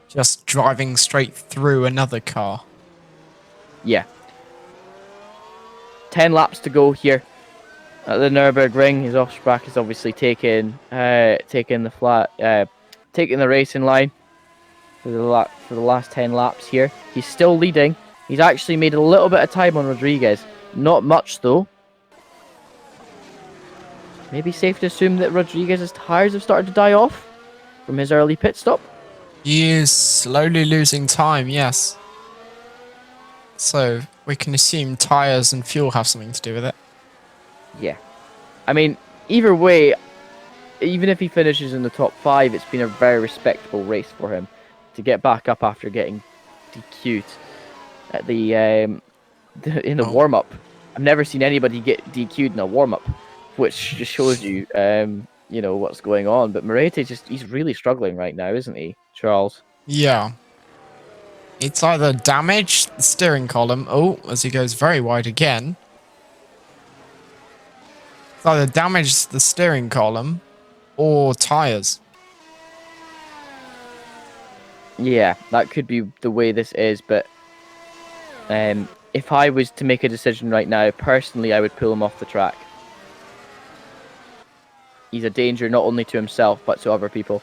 just driving straight through another car. Yeah. 10 laps to go here at the Nürburgring. His Offsprack is obviously taking the racing line for the last 10 laps here. He's still leading. He's actually made a little bit of time on Rodriguez. Not much though. Maybe safe to assume that Rodriguez's tires have started to die off from his early pit stop. He is slowly losing time, yes. So we can assume tyres and fuel have something to do with it. Yeah. I mean, either way, even if he finishes in the top 5, it's been a very respectable race for him to get back up after getting DQ'd at in the warm-up. I've never seen anybody get DQ'd in a warm-up, which just shows you, what's going on. But Moretti he's really struggling right now, isn't he, Charles? Yeah. It's either damage the steering column. Oh, as he goes very wide again. It's either damage the steering column or tyres. Yeah, that could be the way this is, but if I was to make a decision right now, personally, I would pull him off the track. He's a danger not only to himself, but to other people.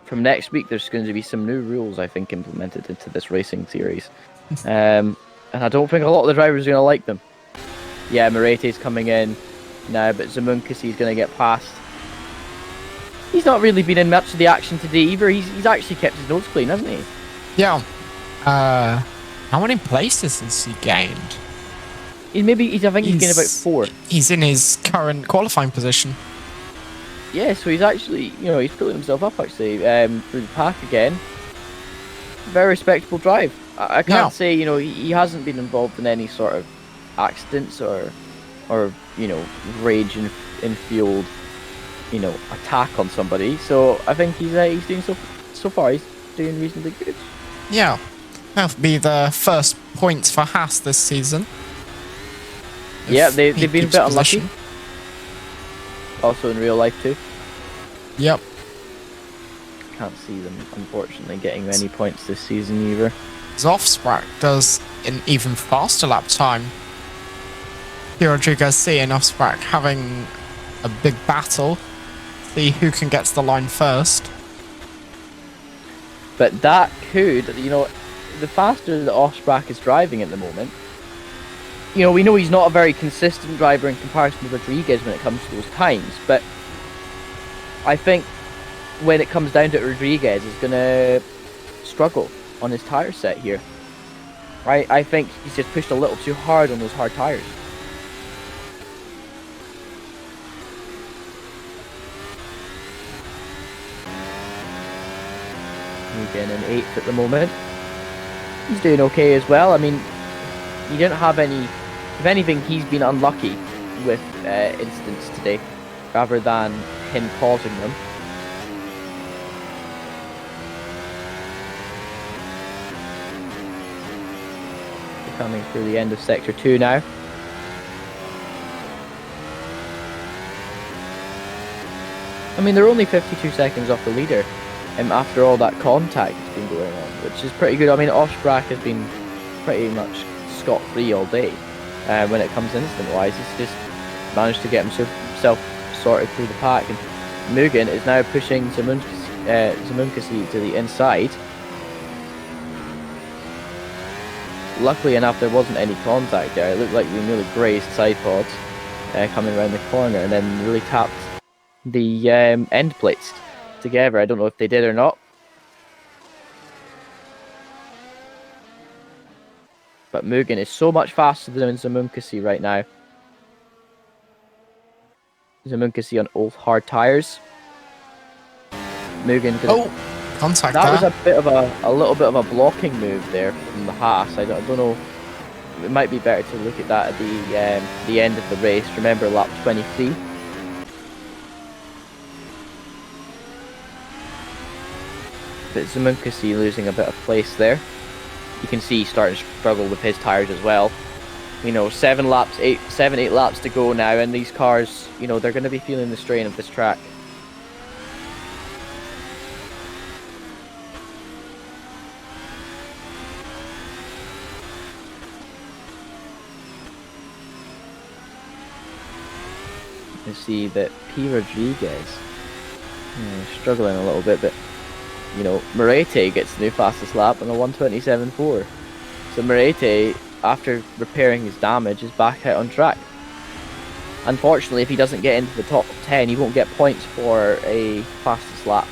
From next week, there's going to be some new rules, I think, implemented into this racing series. And I don't think a lot of the drivers are going to like them. Yeah, Moretti's coming in now, but Zamunkasi's going to get past. He's not really been in much of the action today either. He's actually kept his nose clean, hasn't he? Yeah. How many places has he gained? I think he's gained about 4. He's in his current qualifying position. Yeah, so he's actually, he's pulling himself up actually through the pack again. Very respectable drive. I can't say, he hasn't been involved in any sort of accidents or rage and fueled, attack on somebody. So I think he's doing so far. He's doing reasonably good. Yeah, that'll be the first points for Haas this season. Yeah, they've been a bit unlucky. Also in real life too. Yep. Can't see them, unfortunately, getting many points this season either. Offsprack does an even faster lap time. Here Rodriguez and Offsprack having a big battle. See who can get to the line first. But that could, the faster that Offsprack is driving at the moment, we know he's not a very consistent driver in comparison to Rodriguez when it comes to those times, but I think when it comes down to it, Rodriguez is going to struggle on his tyre set here. I think he's just pushed a little too hard on those hard tyres. He's in 8th at the moment. He's doing okay as well. I mean, he didn't have any... If anything, he's been unlucky with incidents today, rather than him causing them. coming through the end of Sector 2 now. I mean, they're only 52 seconds off the leader after all that contact has been going on, which is pretty good. I mean, Osbrak has been pretty much scot-free all day when it comes instant-wise. He's just managed to get himself sorted through the pack. And Mugen is now pushing Zamunkasi to the inside. Luckily enough, there wasn't any contact there. It looked like we nearly grazed side pods coming around the corner, and then really tapped the end plates together. I don't know if they did or not. But Mugen is so much faster than Zamunkasi right now. Zamunkasi on old hard tires. Mugen. Contact that there. was a little bit of a blocking move there from the Haas. I don't know. It might be better to look at that at the end of the race. Remember, lap 23. But Zamunkasi losing a bit of place there. You can see he's starting to struggle with his tires as well. You know, 8 laps to go now, and these cars, you know, they're going to be feeling the strain of this track. You can see that P. Rodriguez struggling a little bit, but you know, Moretti gets the new fastest lap on a 1:27.4. So Moretti, after repairing his damage, is back out on track. Unfortunately, if he doesn't get into the top 10, he won't get points for a fastest lap.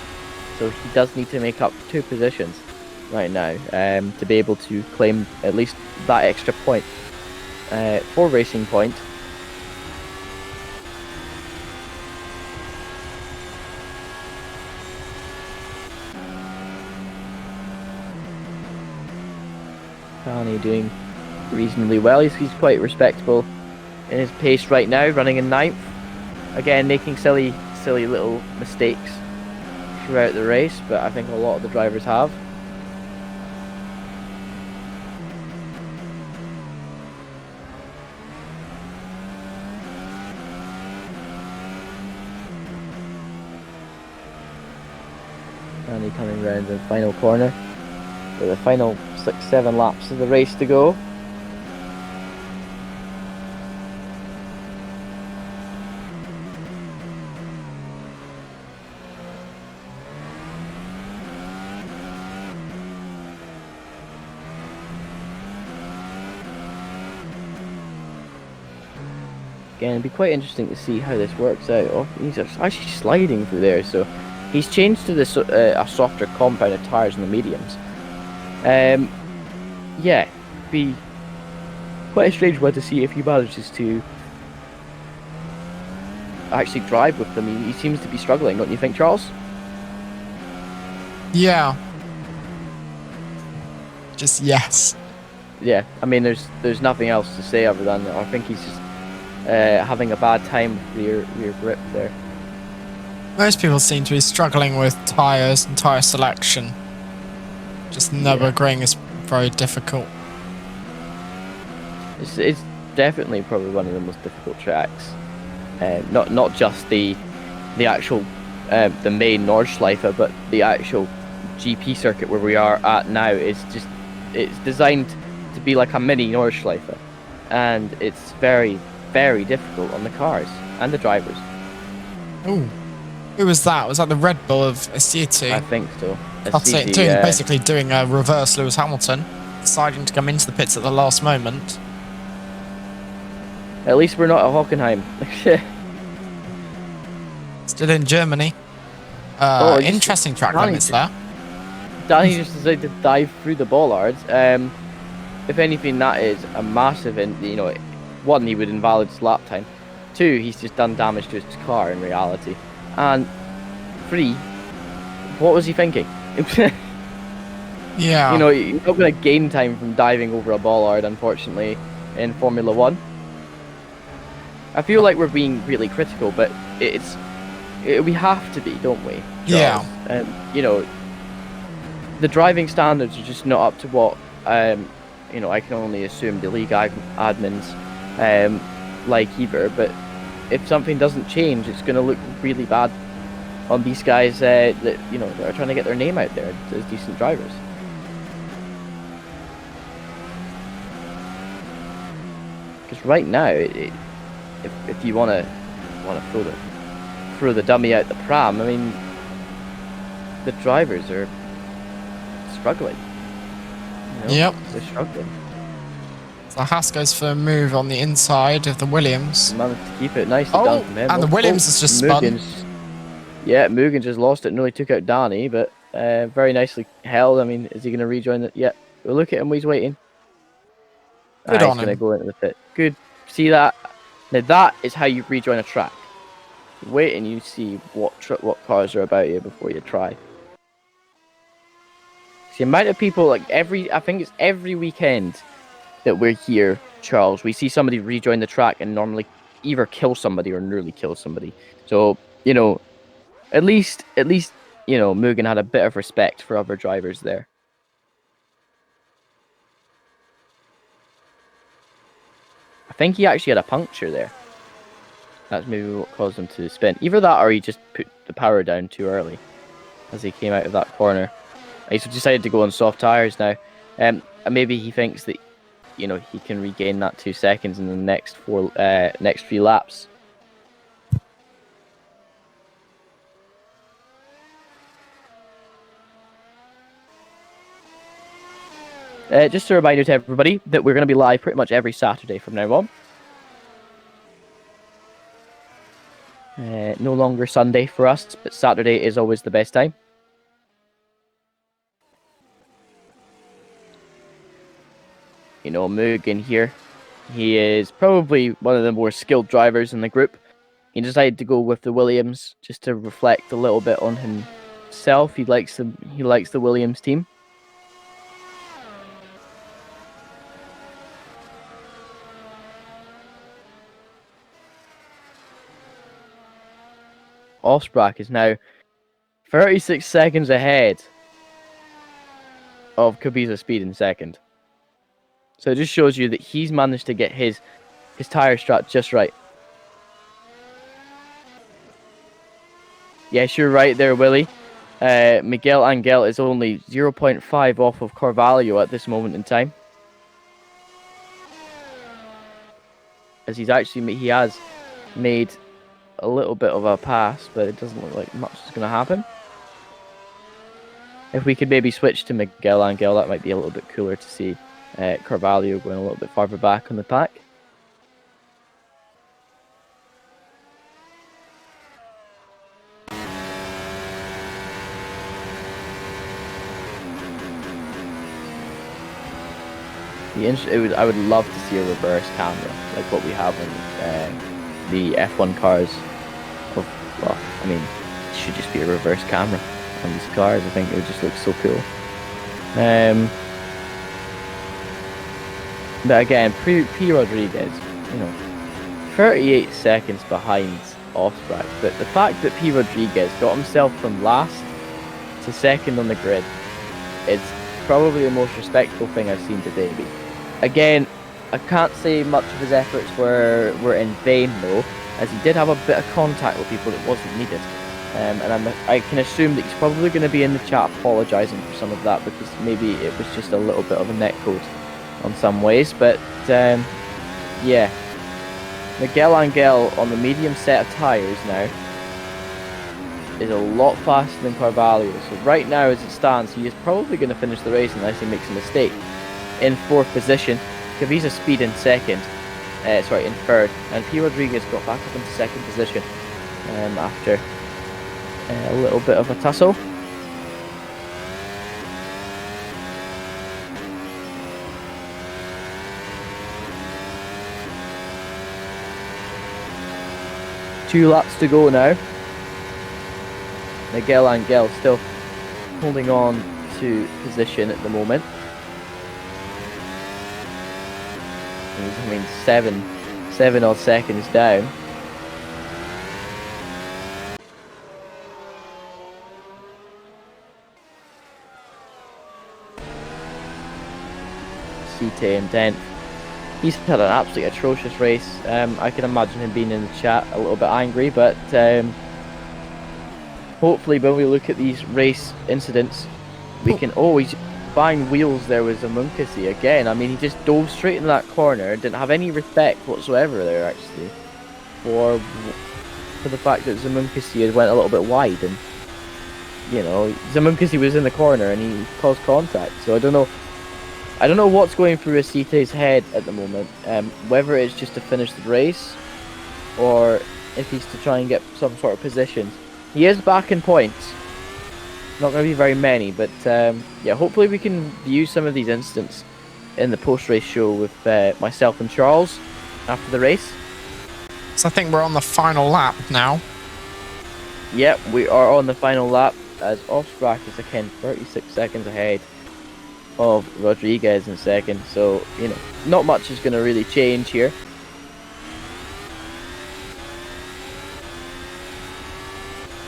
So he does need to make up 2 positions right now to be able to claim at least that extra point for Racing Point. Kani doing reasonably well. He's quite respectable in his pace right now, running in 9th. Again, making silly little mistakes throughout the race, but I think a lot of the drivers have. Kani coming round the final corner with the final 6-7 laps of the race to go. Again, it'd be quite interesting to see how this works out. Oh, he's actually sliding through there, so he's changed to this a softer compound of tyres in the mediums. Yeah, be quite a strange one to see if he manages to actually drive with them. He seems to be struggling, don't you think, Charles? Yeah. Just yes. Yeah, I mean, there's nothing else to say other than I think he's just having a bad time with rear grip there. Most people seem to be struggling with tyres and tyre selection. Just Nürburgring is very difficult. It's definitely probably one of the most difficult tracks. Not just the actual the main Nordschleife, but the actual GP circuit where we are at now is just, it's designed to be like a mini Nordschleife, and it's very, very difficult on the cars and the drivers. Ooh, who was that? Was that the Red Bull of Asieti? I think so. Basically doing a reverse Lewis Hamilton, deciding to come into the pits at the last moment. At least we're not at Hockenheim. Still in Germany. Interesting track limits there. Danny just decided to dive through the bollards. If anything, that is a massive, you know, 1, he would invalid his lap time. 2, he's just done damage to his car in reality. And 3, what was he thinking? Yeah. You know, you're not going to gain time from diving over a bollard, unfortunately, in Formula 1. I feel like we're being really critical, but we have to be, don't we, Charles? Yeah. You know, the driving standards are just not up to what you know, I can only assume the league admins like either. But if something doesn't change, it's going to look really bad on these guys that, you know, that are trying to get their name out there as decent drivers. Because right now, if you want to throw the dummy out the pram, I mean, the drivers are struggling. You know? Yep. They're struggling. So Haas goes for a move on the inside of the Williams. Managed to keep it nicely done from him. And the Williams has just spun. Yeah, Mugen just lost it. Nearly took out Danny, but very nicely held. I mean, is he going to rejoin it? Yeah. We'll look at him. He's waiting. Good He's on going to him. go into the pit. Good. See that? Now that is how you rejoin a track. Wait and you see what cars are about you before you try. The amount of people, like I think it's every weekend that we're here, Charles, we see somebody rejoin the track and normally either kill somebody or nearly kill somebody. So, you know, at least, you know, Mugen had a bit of respect for other drivers there. I think he actually had a puncture there. That's maybe what caused him to spin. Either that or he just put the power down too early as he came out of that corner. He's decided to go on soft tires now. And maybe he thinks that, you know, he can regain that 2 seconds in the next 3 laps. Just a reminder to everybody that we're going to be live pretty much every Saturday from now on. No longer Sunday for us, but Saturday is always the best time. You know, Mugen here, he is probably one of the more skilled drivers in the group. He decided to go with the Williams just to reflect a little bit on himself. He likes the Williams team. Osprach is now 36 seconds ahead of Kubica speed in second. So it just shows you that he's managed to get his tire strat just right. Yes, you're right there, Willie. Miguel Angel is only 0.5 off of Carvalho at this moment in time. As he has made a little bit of a pass, but it doesn't look like much is going to happen. If we could maybe switch to Miguel Angel, that might be a little bit cooler to see Carvalho going a little bit farther back on the pack. I would love to see a reverse camera like what we have on the F1 cars. Well, I mean, it should just be a reverse camera on these cars. I think it would just look so cool. But again, P. Rodriguez, you know, 38 seconds behind Osprach. But the fact that P. Rodriguez got himself from last to second on the grid is probably the most respectful thing I've seen today. Again, I can't say much of his efforts were in vain though, as he did have a bit of contact with people that wasn't needed. And I can assume that he's probably going to be in the chat apologising for some of that, because maybe it was just a little bit of a netcode on some ways. But yeah, Miguel Angel on the medium set of tyres now is a lot faster than Carvalho. So right now, as it stands, he is probably going to finish the race unless he makes a mistake. In 4th position, Kaviza speed in second. In 3rd, and P. Rodriguez got back up into 2nd position after a little bit of a tussle. Two laps to go now. Miguel Angel still holding on to position at the moment. I mean, seven odd seconds down. Site in 10th. He's had an absolutely atrocious race. I can imagine him being in the chat a little bit angry, but hopefully when we look at these race incidents, we can... Oh, he's buying wheels there with Zamunkasi again. I mean, he just dove straight into that corner, didn't have any respect whatsoever there, actually, for the fact that Zamunkasi had went a little bit wide, and, you know, Zamunkasi was in the corner and he caused contact, so I don't know what's going through Asite's head at the moment, whether it's just to finish the race, or if he's to try and get some sort of positions. He is back in points. Not going to be very many, but yeah, hopefully we can view some of these incidents in the post-race show with myself and Charles after the race. So I think we're on the final lap now. Yep, we are on the final lap, as Offsprack is again 36 seconds ahead of Rodriguez in second, so, you know, not much is going to really change here.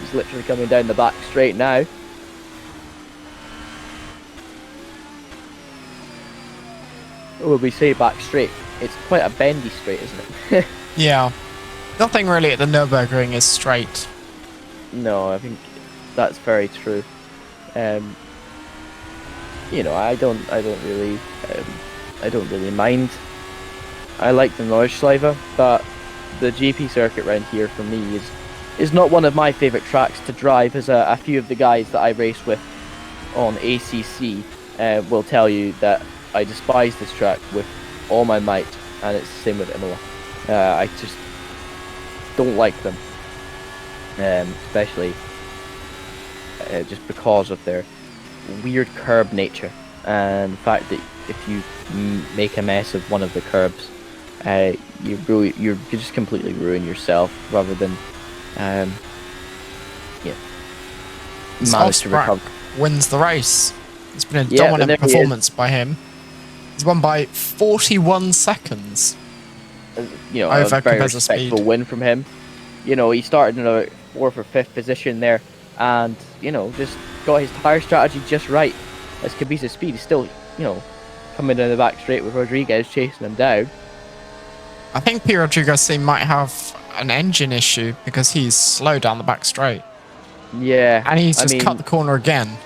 He's literally coming down the back straight now. Well, we say back straight, it's quite a bendy straight, isn't it? Yeah. Nothing really at the Nürburgring is straight. No, I think that's very true. You know, I don't really mind. I like the Nordschleife, but the GP circuit round here for me is not one of my favourite tracks to drive, as a few of the guys that I race with on ACC will tell you that I despise this track with all my might, and it's the same with Imola. I just don't like them, especially just because of their weird curb nature and the fact that if you make a mess of one of the curbs, you just completely ruin yourself rather than manage to recover. Wins the race. It's been a dominant performance by him. He's won by 41 seconds. You know, over a very Cabez's respectable speed. win from him. You know, he started in a 4th or 5th position there, and, you know, just got his tyre strategy just right. As Cabez's speed is still, you know, coming down the back straight with Rodriguez chasing him down. I think P. Rodriguez might have an engine issue because he's slow down the back straight. Yeah. And he's just cut the corner again.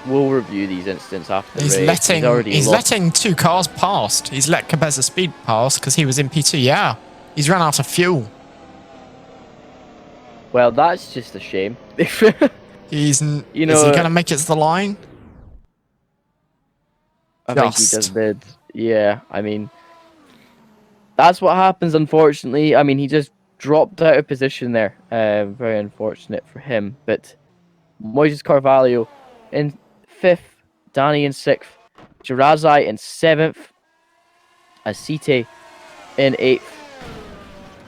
We'll review these incidents after the He's race. He's letting two cars past. He's let Cabez's speed pass because he was in P2. Yeah. He's run out of fuel. Well, that's just a shame. Is he going to make it to the line? I think he just did. Yeah, I mean, that's what happens, unfortunately. I mean, he just dropped out of position there. Very unfortunate for him. But Moises Carvalho in 5th, Danny in 6th, Jirazai in 7th, Asite in 8th,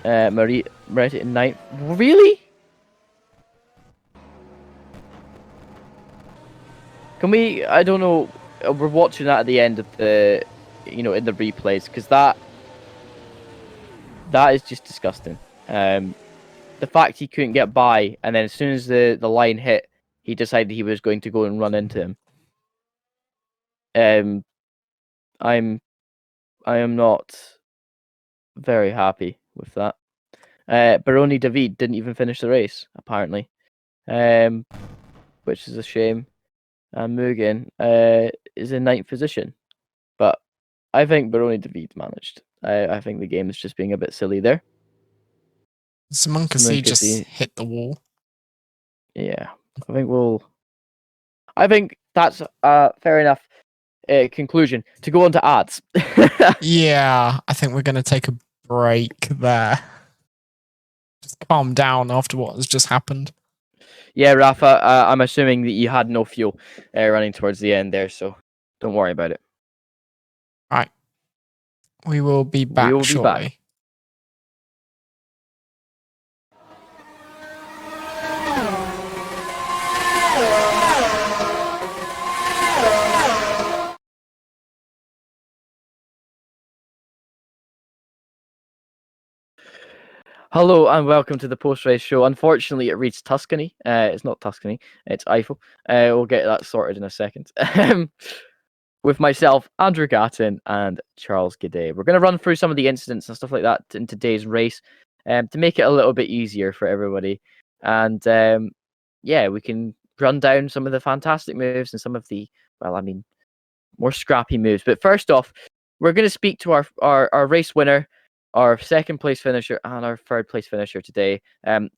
Marita in 9th. Really? Can we, I don't know, we're watching that at the end of the, you know, in the replays, because that is just disgusting. The fact he couldn't get by, and then as soon as the line hit, he decided he was going to go and run into him. I am not very happy with that. Baroni David didn't even finish the race, apparently, which is a shame. And Mugen is in 9th position, but I think Baroni David managed. I think the game is just being a bit silly there. Zamunkasi just hit the wall. Yeah, I think that's fair enough conclusion to go on to ads. Yeah, I think we're going to take a break there. Just calm down after what has just happened. Yeah, Rafa, I'm assuming that you had no fuel running towards the end there, so don't worry about it. Right. We will be back shortly. Hello and welcome to the post-race show. Unfortunately, it reads Tuscany. It's not Tuscany, it's Eifel. We'll get that sorted in a second. with myself, Andrew Gatton, and Charles Gaudet. We're going to run through some of the incidents and stuff like that in today's race to make it a little bit easier for everybody. And yeah, we can run down some of the fantastic moves and some of the, well, I mean, more scrappy moves. But first off, we're going to speak to our race winner, our second place finisher, and our third place finisher today.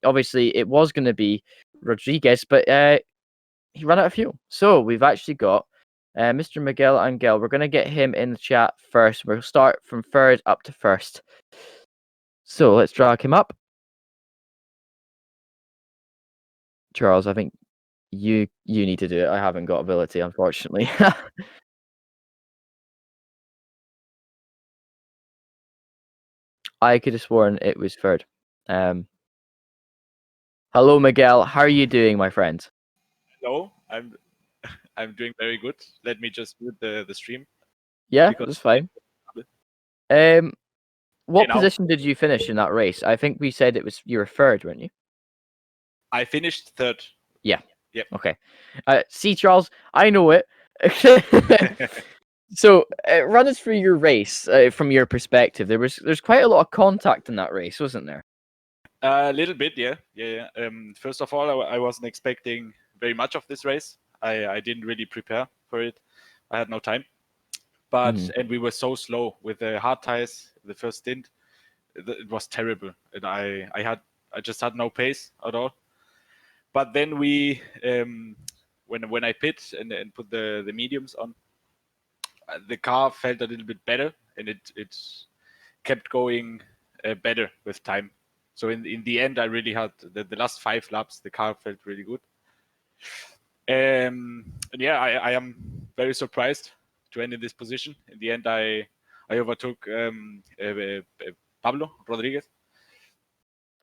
Obviously, it was going to be Rodriguez, but he ran out of fuel. So we've actually got Mr. Miguel Angel. We're going to get him in the chat first. We'll start from third up to first. So let's drag him up. Charles, I think you need to do it. I haven't got ability, unfortunately. I could have sworn it was third. Hello, Miguel. How are you doing, my friend? Hello, I'm doing very good. Let me just mute the stream. Yeah, because- that's fine. What position did you finish in that race? I think we said it was you were third, weren't you? I finished third. Yeah. Yep. Okay. See, Charles, I know it. So, run us through your race from your perspective. There's quite a lot of contact in that race, wasn't there? A little bit, yeah. First of all, I wasn't expecting very much of this race. I didn't really prepare for it. I had no time. But and we were so slow with the hard tires. The first stint, it was terrible, and I just had no pace at all. But then we when I pit and put the mediums on, the car felt a little bit better, and it kept going better with time. So in the end, I really had the last 5 laps, the car felt really good. And yeah, I am very surprised to end in this position. In the end, I overtook Pablo Rodriguez.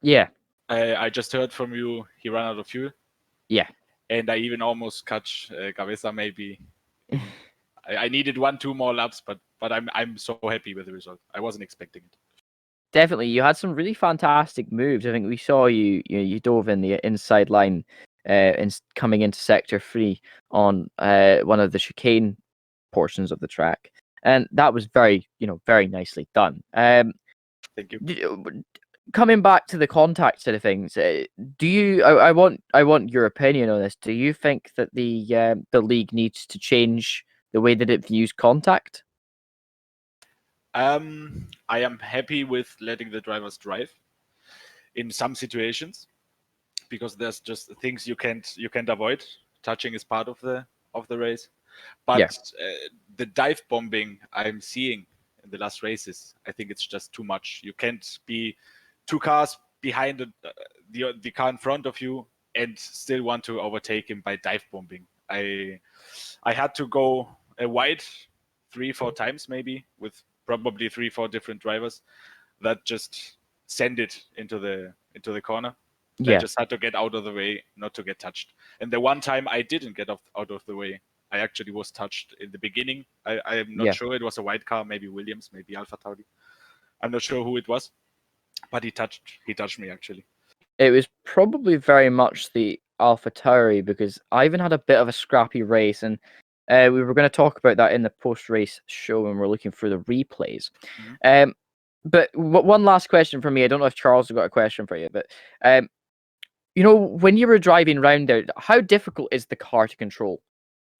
Yeah. I just heard from you he ran out of fuel. Yeah. And I even almost catch Cabeza maybe. I needed 1-2 more laps, but I'm so happy with the result. I wasn't expecting it. Definitely, you had some really fantastic moves. I think we saw you dove in the inside line, coming into sector 3 on one of the chicane portions of the track, and that was very nicely done. Thank you. Coming back to the contact side of things, do you? I want your opinion on this. Do you think that the league needs to change the way that it views contact? I am happy with letting the drivers drive in some situations, because there's just things you can't avoid. Touching is part of the race, but the dive bombing I'm seeing in the last races, I think it's just too much. You can't be 2 cars behind the car in front of you and still want to overtake him by dive bombing. I had to go wide 3-4 times maybe, with probably 3-4 different drivers that just send it into the corner. I just had to get out of the way, not to get touched. And the one time I didn't get out of the way, I actually was touched in the beginning. I'm not sure. It was a white car, maybe Williams, maybe Alpha Tauri. I'm not sure who it was, but he touched me actually. It was probably very much the Alpha Tauri, because I even had a bit of a scrappy race, and we were going to talk about that in the post-race show when we're looking through the replays. But one last question for me. I don't know if Charles has got a question for you, but when you were driving around there, how difficult is the car to control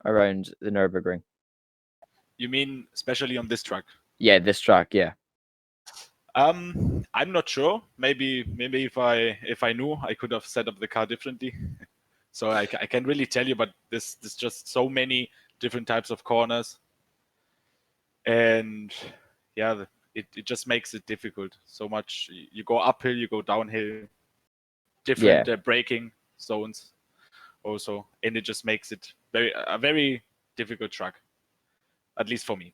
around the Nürburgring? You mean especially on this track? Yeah, this track, yeah. I'm not sure. Maybe if I knew, I could have set up the car differently. So I can't really tell you, but there's just so many different types of corners, and yeah, it just makes it difficult. So much. You go uphill, you go downhill, different braking zones also, and it just makes it a very difficult track, at least for me.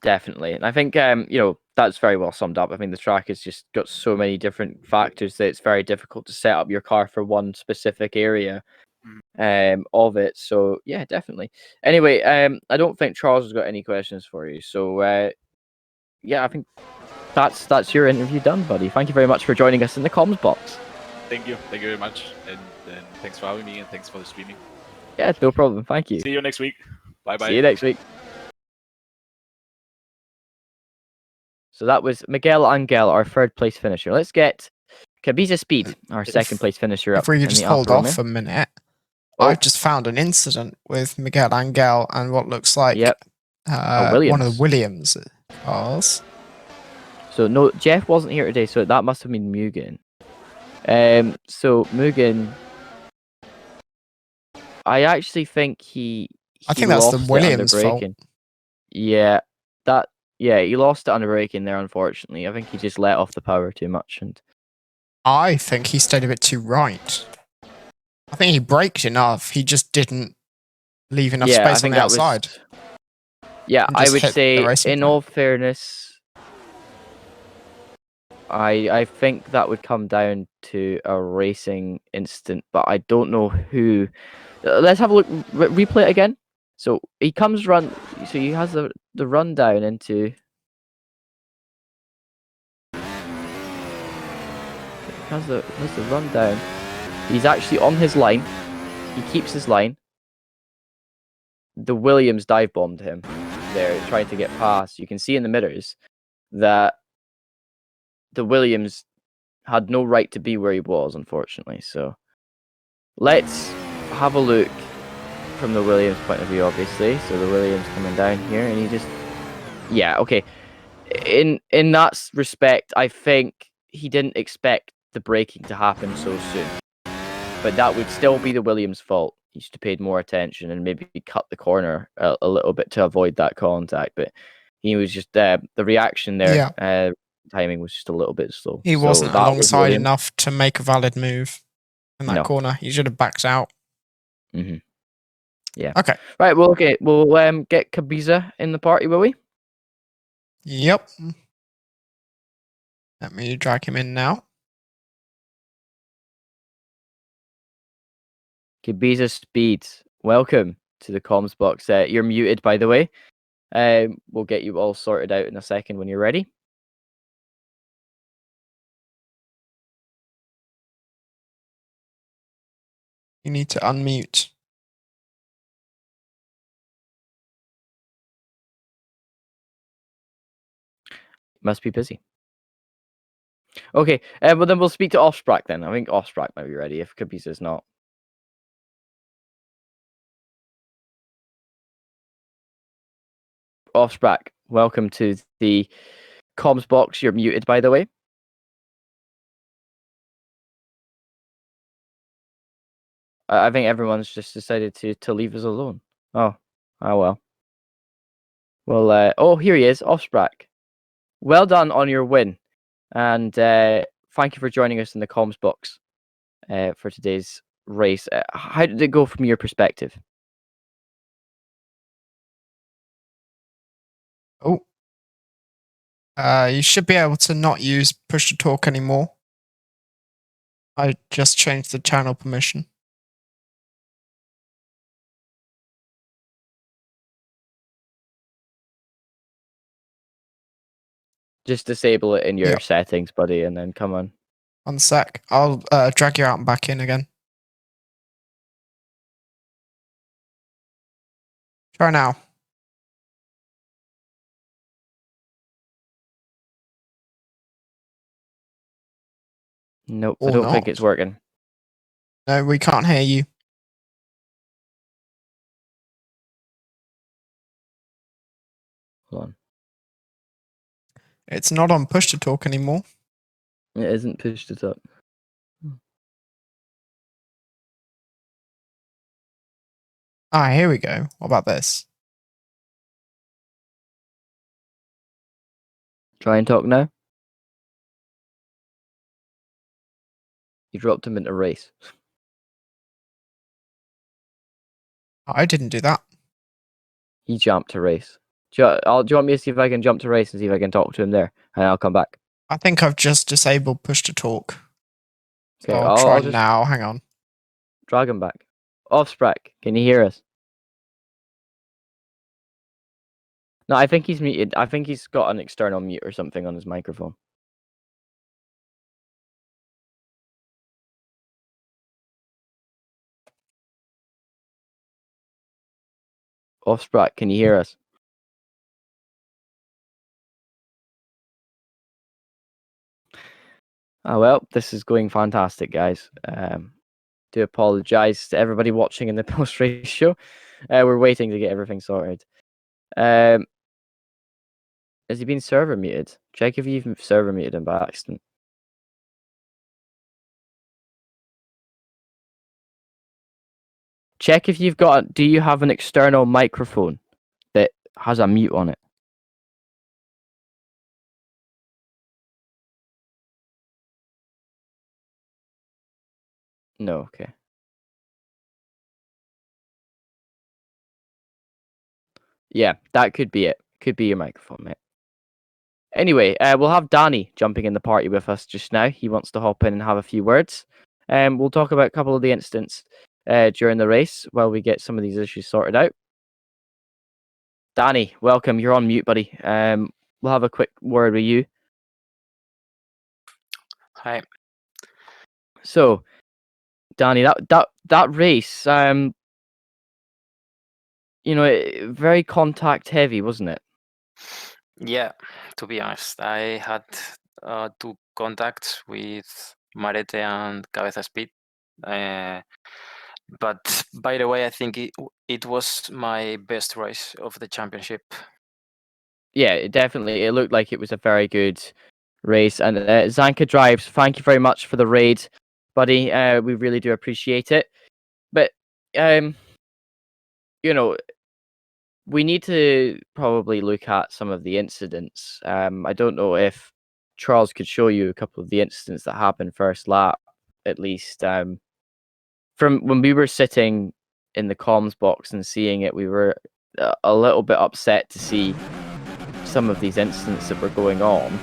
Definitely. And I think that's very well summed up. I mean, the track has just got so many different factors that it's very difficult to set up your car for one specific area of it. So yeah, definitely. Anyway, I don't think Charles has got any questions for you. So yeah, I think that's your interview done, buddy. Thank you very much for joining us in the comms box. Thank you very much, and thanks for having me, and thanks for the streaming. Yeah, no problem. Thank you. See you next week. Bye bye. See you next week. So that was Miguel Angel, our third place finisher. Let's get Kabiza Speed, our second place finisher, up If we could in just the hold Alfa off Romeo. a minute. Oh. I've just found an incident with Miguel Angel and what looks like Yep. one of the Williams cars. So no, Jeff wasn't here today, so that must have been Mugen. So Mugen, I actually think he I think that's the lost it Williams under fault. braking. Yeah, he lost it under braking there. Unfortunately, I think he just let off the power too much, and I think he stayed a bit too right. I think he braked enough. He just didn't leave enough I space on think the that outside. Yeah, and I just would hit the say, racing in point. all fairness, I think that would come down to a racing instant, but I don't know who. Let's have a look. Replay it again. So he comes run. So he has the rundown into. Has the rundown. He's actually on his line. He keeps his line. The Williams dive bombed him there, trying to get past. You can see in the mirrors that the Williams had no right to be where he was, unfortunately. So let's have a look from the Williams point of view, obviously. So the Williams coming down here, and he just, okay. In that respect, I think he didn't expect the braking to happen so soon, but that would still be the Williams' fault. He should have paid more attention and maybe cut the corner a little bit to avoid that contact. But he was just the reaction there. Timing was just a little bit slow. He So wasn't that was alongside Williams. enough to make a valid move in that No. corner. He should have backed out. Mm-hmm. Yeah. Okay. Right. Well, okay. We'll get Kabiza in the party, will we? Yep. Let me drag him in now. Kabiza Speed, welcome to the comms box. You're muted, by the way. We'll get you all sorted out in a second when you're ready. You need to unmute. Must be busy. Okay, well then we'll speak to Offsprack then. I think Offsprack might be ready if Kabiza's not. Offsprack, welcome to the comms box. You're muted, by the way. I think everyone's just decided to leave us alone. Oh well. Well, oh, here he is, Offsprack. Well done on your win, and thank you for joining us in the comms box for today's race. How did it go from your perspective? Oh. You should be able to not use push to talk anymore. I just changed the channel permission. Just disable it in your settings, buddy, and then come on. 1 sec. I'll drag you out and back in again. Try now. Nope, Or I don't think not. it's working. No, we can't hear you. Hold on. It's not on push to talk anymore. It isn't pushed to talk. Ah, here we go. What about this? Try and talk now. You dropped him into race. I didn't do that. He jumped to race. Do you want me to see if I can jump to race and see if I can talk to him there, and I'll come back? I think I've just disabled push to talk. Okay, So I'll try just now. Hang on. drag him back. Offsprack, can you hear us? No, I think he's muted. I think he's got an external mute or something on his microphone. Offsprack, can you hear us? Oh well, this is going fantastic, guys. Do apologize to everybody watching in the post race show. We're waiting to get everything sorted. Has he been server muted? Check if you've server muted him by accident. Check if you've got. Do you have an external microphone that has a mute on it? No. Okay. Yeah, that could be it. Could be your microphone, mate. Anyway, we'll have Danny jumping in the party with us just now. He wants to hop in and have a few words. We'll talk about a couple of the incidents during the race while we get some of these issues sorted out. Danny, welcome. You're on mute, buddy. We'll have a quick word with you. Hi. So, Danny, that race, very contact heavy, wasn't it? Yeah, to be honest, I had 2 contacts with Marete and Cabeza Speed. But by the way, I think it was my best race of the championship. Yeah, it looked like it was a very good race. And Zanka Drives, thank you very much for the raid, buddy. We really do appreciate it. But we need to probably look at some of the incidents. I don't know if Charles could show you a couple of the incidents that happened first lap, at least. From when we were sitting in the comms box and seeing it, we were a little bit upset to see some of these incidents that were going on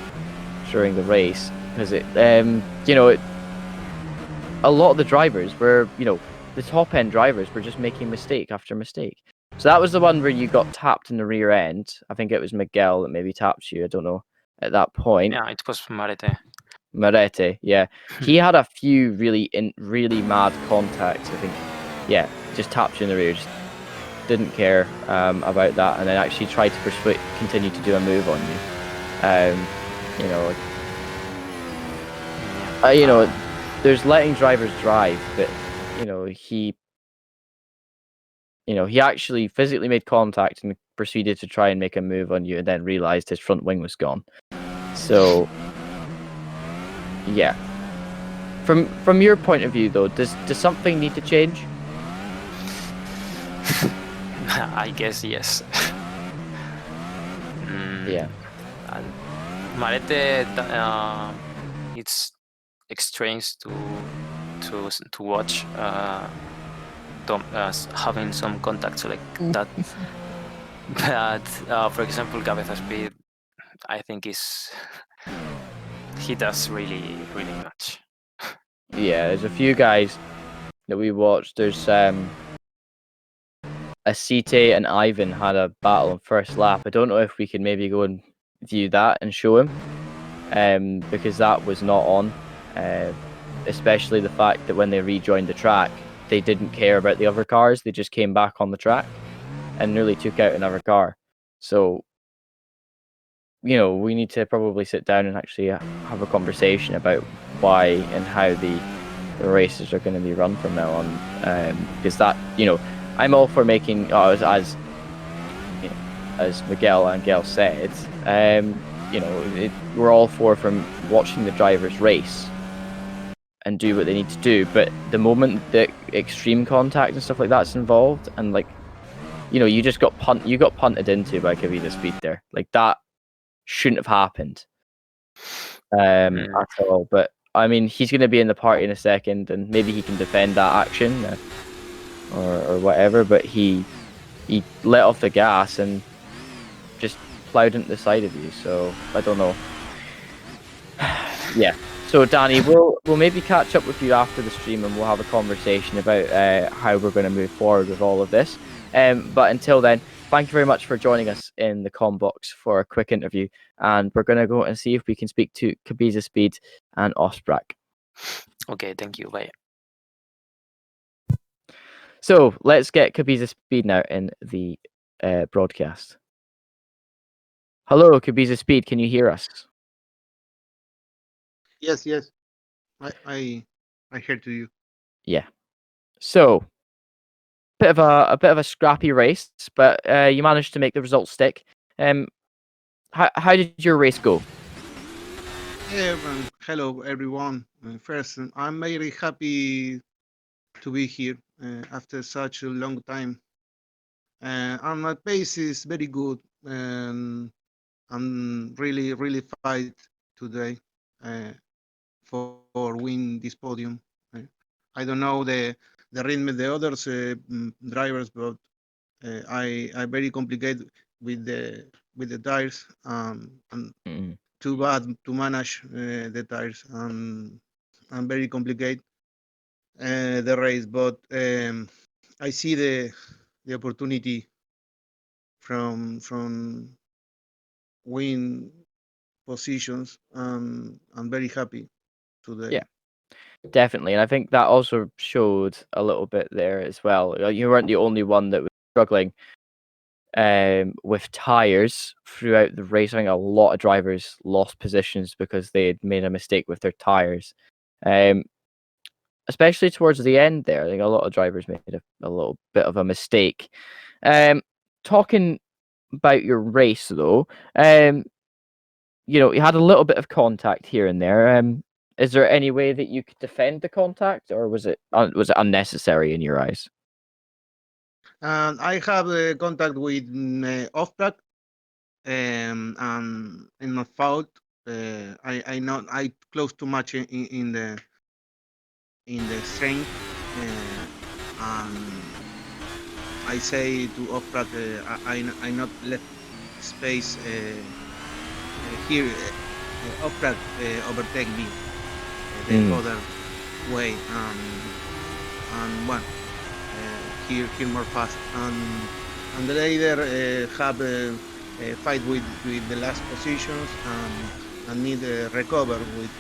during the race, because a lot of the drivers were, the top end drivers were just making mistake after mistake. So that was the one where you got tapped in the rear end. I think it was Miguel that maybe tapped you. I don't know at that point. Yeah, it was Marete. Marete, yeah. He had a few really mad contacts. I think, yeah, just tapped you in the rear. Just didn't care about that, and then actually tried to continue to do a move on you. There's letting drivers drive, but he actually physically made contact and proceeded to try and make a move on you, and then realized his front wing was gone. So, yeah. From your point of view, though, does something need to change? I guess yes. Yeah. Marete, it's strange to watch having some contacts like that. But for example, Cabeza Speed, I think he does really much. Yeah, there's a few guys that we watched. There's Acite and Ivan had a battle on first lap. I don't know if we can maybe go and view that and show him, because that was not on. Especially the fact that when they rejoined the track, they didn't care about the other cars. They just came back on the track and nearly took out another car. So, we need to probably sit down and actually have a conversation about why and how the races are going to be run from now on. Because that, I'm all for making, as Miguel Angel said, we're all for from watching the drivers race and do what they need to do. But the moment that extreme contact and stuff like that's involved, and you just got punted into by Cabeza Speed there, like that shouldn't have happened at all. But I mean, he's going to be in the party in a second, and maybe he can defend that action or whatever. But he let off the gas and just plowed into the side of you. So I don't know. Yeah. So Danny, we'll maybe catch up with you after the stream, and we'll have a conversation about how we're going to move forward with all of this. But until then, thank you very much for joining us in the comm box for a quick interview, and we're going to go and see if we can speak to Cabeza Speed and Osbrak. Okay, thank you. Bye. So let's get Cabeza Speed now in the broadcast. Hello, Cabeza Speed. Can you hear us? Yes. I heard to you. Yeah. So a bit of a scrappy race, but you managed to make the result stick. How did your race go? Yeah, hello everyone. First, I'm very happy to be here after such a long time. And my pace is very good, and I'm really fight today uh, for win this podium. Uh, I don't know the rhythm of the others drivers, but I very complicated with the tires. Mm. Too bad to manage the tires. And very complicated the race, but I see the opportunity from win positions. I'm very happy Yeah, today. definitely. And I think that also showed a little bit there as well. You weren't the only one that was struggling with tires throughout the race. I think a lot of drivers lost positions because they had made a mistake with their tires. Um, Especially towards the end there, I think a lot of drivers made a little bit of a mistake. Talking about your race though, you had a little bit of contact here and there. Is there any way that you could defend the contact, or was it unnecessary in your eyes? And I have contact with off-track, and in my fault. I not I close too much in the strength, and I say to off-track, I not left space here. Off-track overtake me the Mm, other way, and one here more fast, and the leader have a fight with the last positions, and need recover with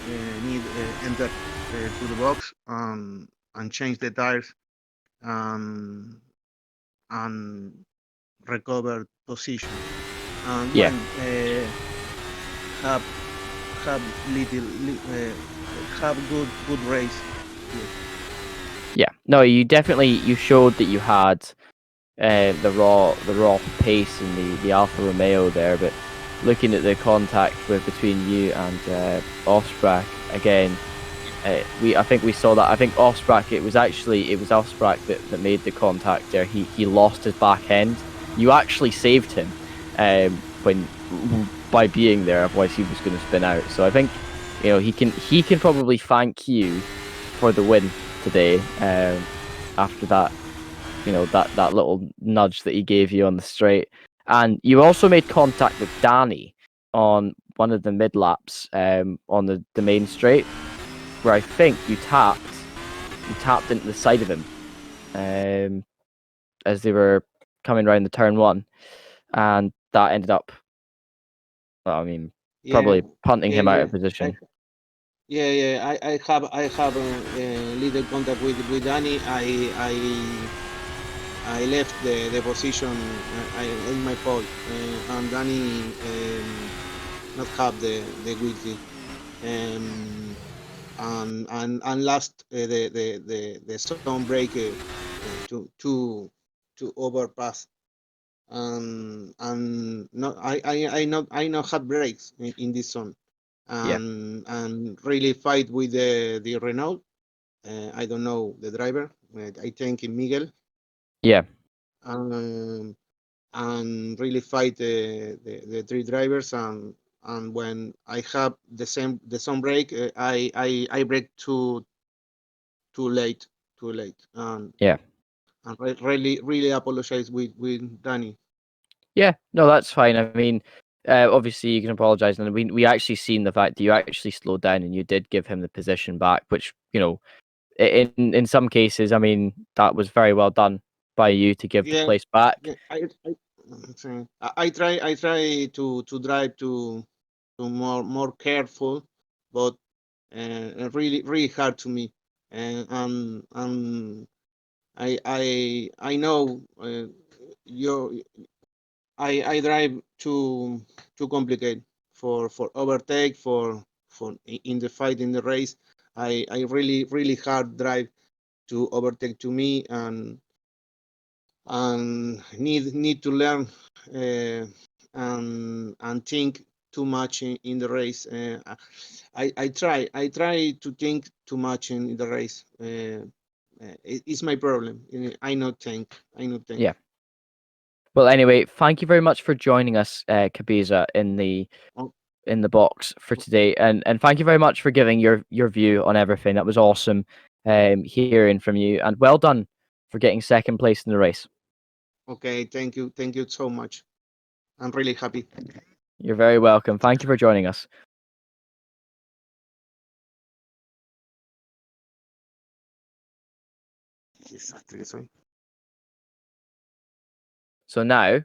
need enter to the box, and change the tires, and and recover positions, and yeah, when have have have good race here. yeah. No, you showed that you had the raw pace in the Alfa Romeo there, but looking at the contact between you and Osprach again, I think we saw that. I think Osprach, it was Osprach that made the contact there. He lost his back end. You actually saved him when by being there, otherwise he was going to spin out. So I think he can probably thank you for the win today. After that, that little nudge that he gave you on the straight. And you also made contact with Danny on one of the mid laps on the main straight, where I think you tapped into the side of him as they were coming around the turn one, and that ended up, well, I mean, Yeah, probably punting yeah, him out yeah. of position. I have little contact with Danny. I left the position. In my fault, and Danny not have the wheelie, um, and last the zone break to overpass, and not I not have brakes in this zone, Yeah, and really fight with the Renault. I don't know the driver. I think Miguel, yeah, um, and really fight the three drivers, and when I have the same break, I break too late, yeah. and really apologize with Danny. Yeah, no, that's fine. I mean, obviously you can apologize, and we actually seen the fact that you actually slowed down and you did give him the position back, which in some cases, I mean, that was very well done by you to give the Yeah, place back. yeah. I'm saying, I try to drive to more careful, but really hard to me, and I know you I drive too complicated for overtake, in the fight in the race. I really hard drive to overtake to me, and need to learn and think too much in the race. I try to think too much in the race. It's my problem. I not think. Yeah. Well, anyway, thank you very much for joining us, Cabeza, Oh, in the box for today, and thank you very much for giving your view on everything. That was awesome, hearing from you, and well done for getting second place in the race. okay, thank you so much. I'm really happy. You're very welcome. Thank you for joining us. Desastre soy. So now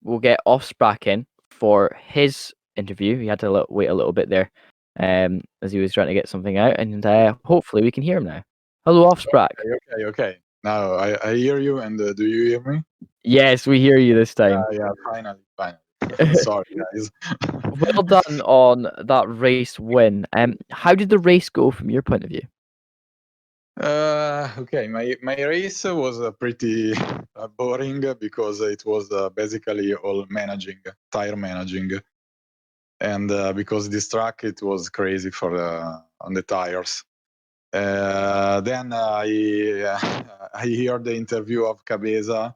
we'll get Offsprack in for his interview. He had to wait a little bit there, as he was trying to get something out, and hopefully we can hear him now. Hello, Offsprack. Okay. Now I hear you, and do you hear me? Yes, we hear you this time. Yeah, finally. Sorry, guys. Well done on that race win. How did the race go from your point of view? Okay, my race was pretty boring because it was basically all tire managing, and because this track it was crazy for on the tires. Then I heard the interview of Cabeza.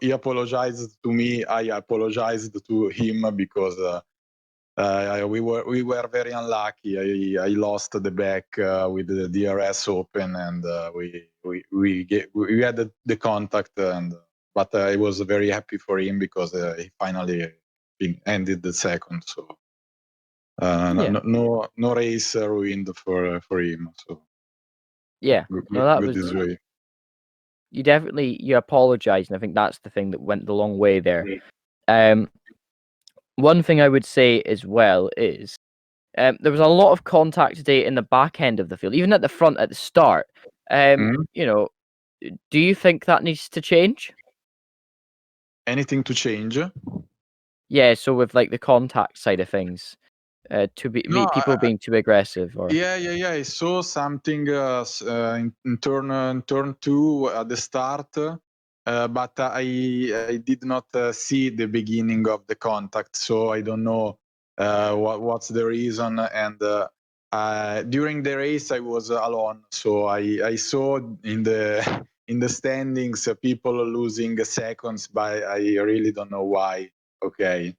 He apologized to me. I apologized to him because we were very unlucky. I lost the back with the DRS open, and we had the contact, but I was very happy for him because he finally ended the second. So Yeah. no race ruined for him. So Yeah, no, that good was this way. you apologized, and I think that's the thing that went the long way there. One thing I would say as well is there was a lot of contact today in the back end of the field, even at the front at the start. Mhm. You know, do you think that needs to change? Anything to change? Yeah, so with like the contact side of things, No, people being too aggressive, or yeah. I saw something in turn two at the start, but I did not see the beginning of the contact, so I don't know what's the reason. And during the race, I was alone, so I saw in the in the standings people losing seconds, but I really don't know why. Okay.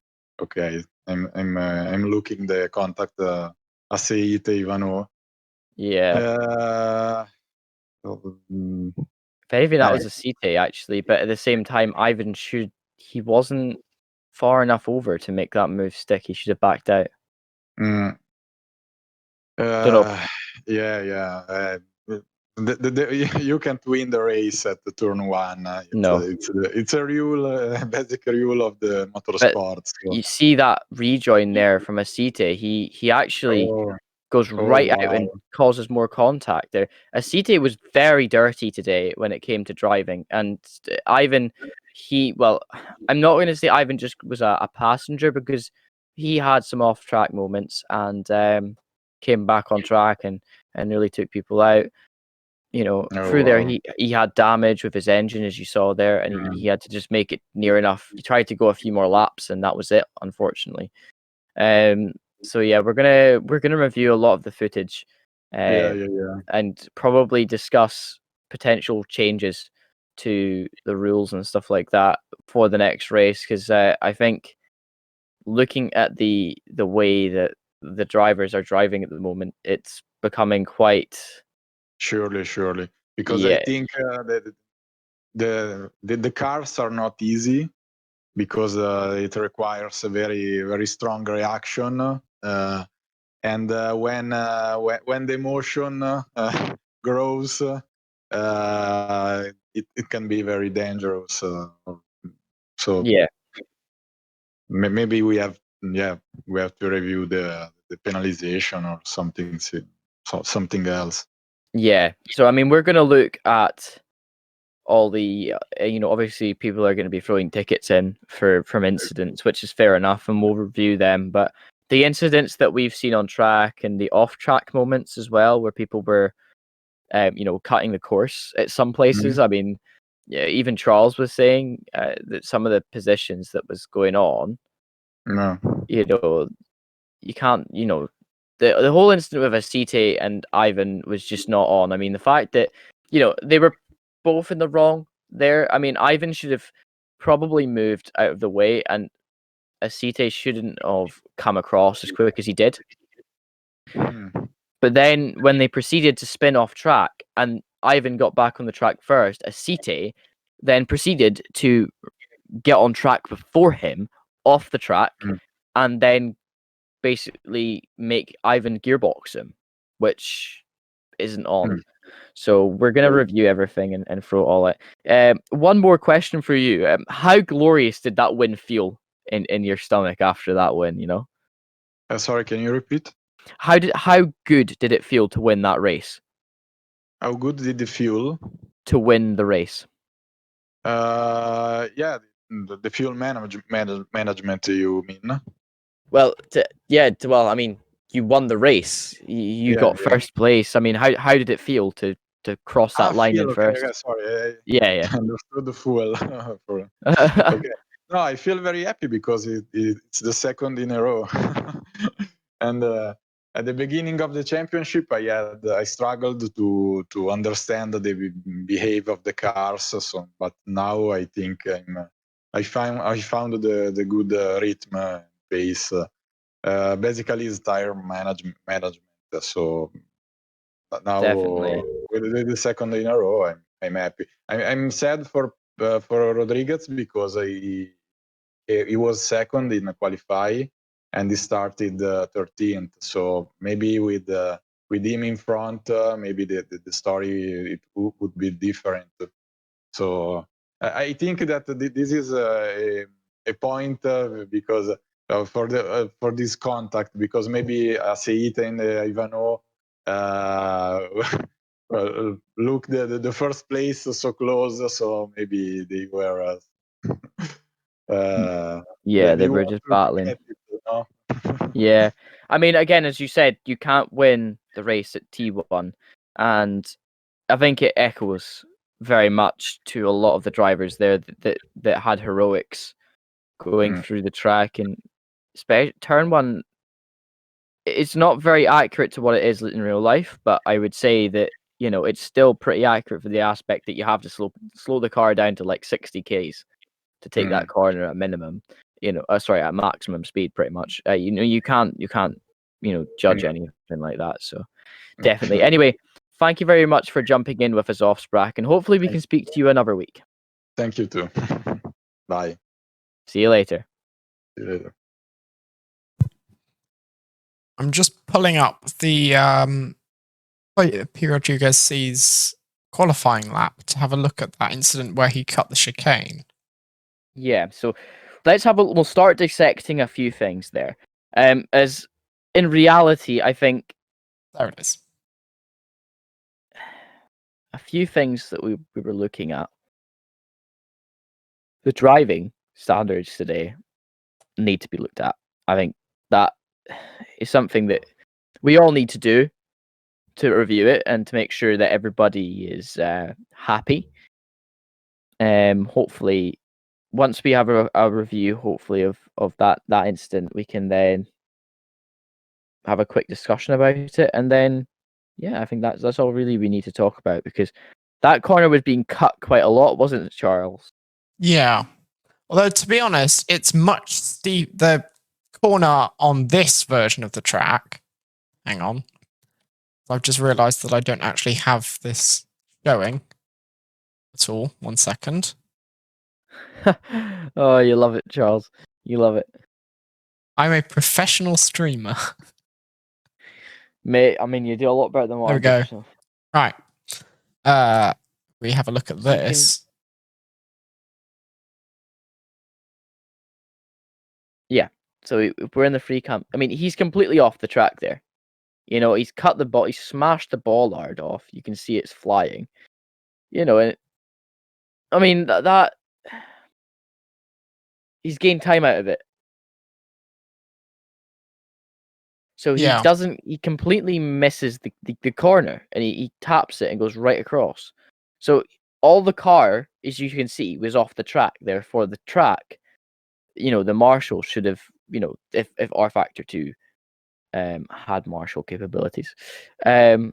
I'm looking the contact. Aceite, Ivano. yeah. Mm, If anything, that I- was a CT actually, but at the same time, he wasn't far enough over to make that move stick. He should have backed out. mm, Don't know. yeah. You can't win the race at the turn one. No. It's a rule, basic rule of the motorsports. So. You see that rejoin there from a CT. He actually goes right out and wow. causes more contact there. Asite was very dirty today when it came to driving, and Ivan, I'm not going to say Ivan just was a passenger, because he had some off-track moments and came back on track and nearly took people out. Through there, Wow. he had damage with his engine, as you saw there, and he had to just make it near enough. He tried to go a few more laps, and that was it, unfortunately. So yeah, we're gonna review a lot of the footage, Yeah. and probably discuss potential changes to the rules and stuff like that for the next race, because I think looking at the way that the drivers are driving at the moment, it's becoming quite Surely. Because I yeah think that the cars are not easy, because it requires a very strong reaction, and when the emotion grows, it can be very dangerous. So yeah. maybe we have to review the penalization or something else. Yeah. So I mean, we're going to look at all the obviously people are going to be throwing tickets in from incidents, which is fair enough, and we'll review them. But the incidents that we've seen on track and the off-track moments as well, where people were, cutting the course at some places. I mean, yeah, even Charles was saying that some of the positions that was going on, No. You can't, the whole incident with Asite and Ivan was just not on. I mean, the fact that, they were both in the wrong there. I mean, Ivan should have probably moved out of the way, and Asite shouldn't have come across as quick as he did. But then when they proceeded to spin off track and Ivan got back on the track first, Asite then proceeded to get on track before him off the track and then basically make Ivan gearbox him, which isn't on. So we're going to review everything and throw it all out. One more question for you. How glorious did that win feel in your stomach after that win, Sorry, can you repeat? How good did it feel to win that race? How good did it feel? To win the race? Yeah, the fuel management, you mean? Well, I mean, you won the race. You got first place. I mean, how did it feel to cross that line in first? Okay, sorry. Yeah. I understood the fuel. Okay. No, I feel very happy because it's the second in a row. And at the beginning of the championship, I struggled to understand the behavior of the cars. So, but now I think I found the good rhythm pace. Basically, it's tire management. So now Definitely. with the second in a row, I'm happy. I'm sad for Rodriguez because he was second in the qualify and he started 13th. So maybe with him in front, maybe the story would be different. So I think that this is a point because for this contact, because maybe Seit and Ivano look the first place so close, so maybe they were they were just battling. Yeah, I mean, again, as you said, you can't win the race at T1, and I think it echoes very much to a lot of the drivers there that had heroics going through the track, and turn one. It's not very accurate to what it is in real life, but I would say that it's still pretty accurate for the aspect that you have to slow the car down to like 60 k's to take that corner at minimum. At maximum speed, pretty much. You can't judge anything like that. So definitely. Anyway, thank you very much for jumping in with us off Sprack, and hopefully we can speak to you another week. Thank you too. Bye. See you later. See you later. I'm just pulling up the Pierre Rodriguez sees qualifying lap to have a look at that incident where he cut the chicane. Yeah, so we'll start dissecting a few things there. As in reality, I think there it is. A few things that we were looking at. The driving standards today need to be looked at. I think that is something that we all need to do to review it and to make sure that everybody is happy. Hopefully, once we have a review, hopefully of that incident, we can then have a quick discussion about it, and then I think that's all really we need to talk about, because that corner was being cut quite a lot, wasn't it, Charles? Yeah. Although, to be honest, it's much steep. The corner on this version of the track. Hang on. I've just realised that I don't actually have this going at all. 1 second. Oh, you love it, Charles. You love it. I'm a professional streamer. Mate, I mean, you do a lot better than what There we I do. go. So. Right. We have a look at this. Yeah. So if we're in the free camp, I mean, he's completely off the track there. He's cut the ball. He smashed the bollard off. You can see it's flying. And I mean that he's gained time out of it. So he Yeah. doesn't. He completely misses the corner, and he taps it and goes right across. So all the car, as you can see, was off the track. Therefore, the track, the marshal should have, if R Factor 2 had marshal capabilities, the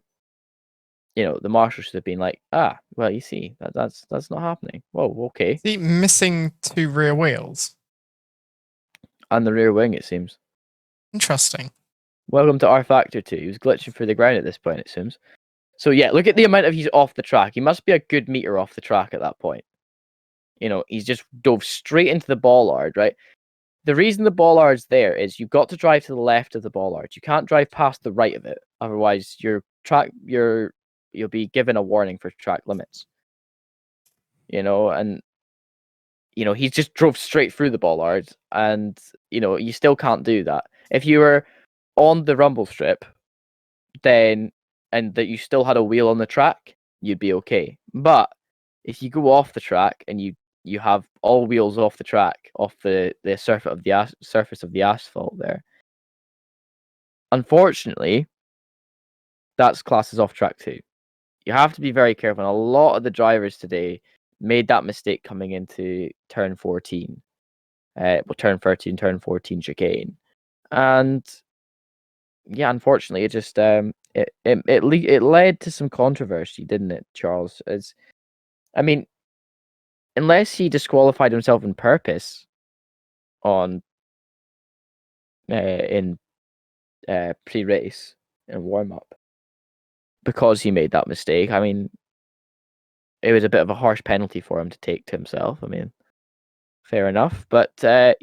marshal should have been like, well, you see, that's not happening. Whoa, okay. Is he missing 2 rear wheels? And the rear wing, it seems. Interesting. Welcome to R Factor 2. He was glitching through the ground at this point, it seems. So yeah, look at the amount of he's off the track. He must be a good meter off the track at that point. He's just dove straight into the bollard, right? The reason the bollard's there is you've got to drive to the left of the bollard. You can't drive past the right of it, otherwise you'll be given a warning for track limits. And he just drove straight through the bollard, and you still can't do that. If you were on the rumble strip, then and that you still had a wheel on the track, you'd be okay. But if you go off the track and you have all wheels off the track, off the surface of the asphalt there, unfortunately, that's classed as off track too. You have to be very careful. And a lot of the drivers today made that mistake coming into turn 14. Turn 13, turn 14 chicane. And yeah, unfortunately, it just it led to some controversy, didn't it, Charles? Unless he disqualified himself on purpose on in pre-race and warm up because he made that mistake. It was a bit of a harsh penalty for him to take to himself. Fair enough, but I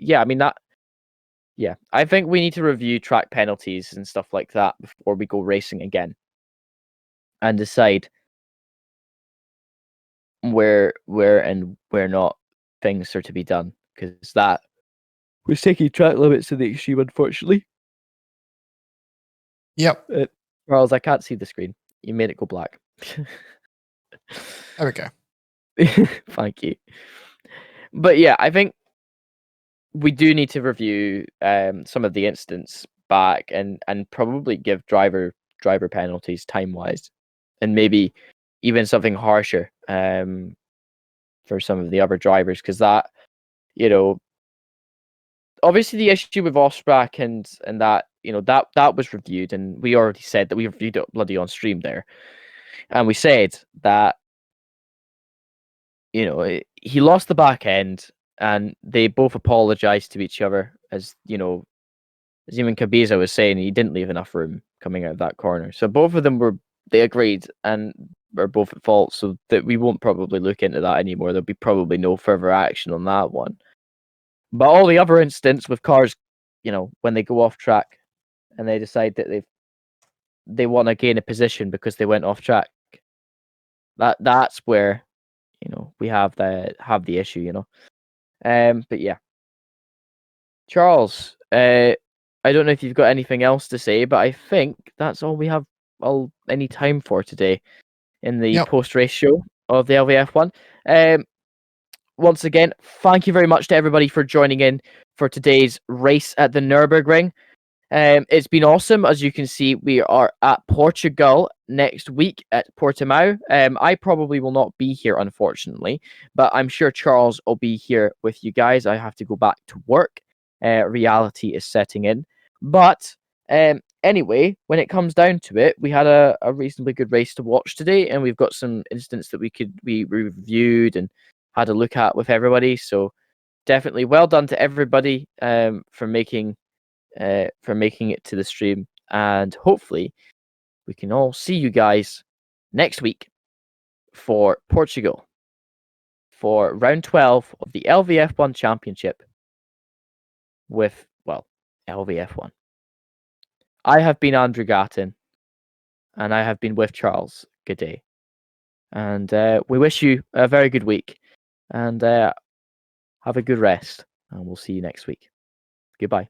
think we need to review track penalties and stuff like that before we go racing again and decide where and where not things are to be done, because that was taking track limits to the extreme, unfortunately. Yep. Charles, I can't see the screen. You made it go black. There we go. Thank you. But yeah, I think we do need to review some of the incidents back and probably give driver penalties time-wise, and maybe even something harsher for some of the other drivers, because that, obviously the issue with Osprach and that, that was reviewed, and we already said that we reviewed it bloody on stream there, and we said that he lost the back end, and they both apologized to each other, as even Cabeza was saying he didn't leave enough room coming out of that corner. So both of them they agreed and are both at fault, so that we won't probably look into that anymore. There'll be probably no further action on that one. But all the other incidents with cars, when they go off track and they decide that they want to gain a position because they went off track, that's where we have the issue, but yeah, Charles, I don't know if you've got anything else to say, but I think that's all we have any time for today in the post-race show of the LVF1. Once again, thank you very much to everybody for joining in for today's race at the Nürburgring. It's been awesome. As you can see, we are at Portugal next week at Portimao. I probably will not be here, unfortunately, but I'm sure Charles will be here with you guys. I have to go back to work. Reality is setting in. But anyway, when it comes down to it, we had a reasonably good race to watch today, and we've got some incidents that we reviewed and had a look at with everybody. So definitely well done to everybody for making it to the stream, and hopefully we can all see you guys next week for Portugal for round 12 of the LVF1 Championship with, LVF1. I have been Andrew Gattin, and I have been with Charles. Good day. And we wish you a very good week, and have a good rest, and we'll see you next week. Goodbye.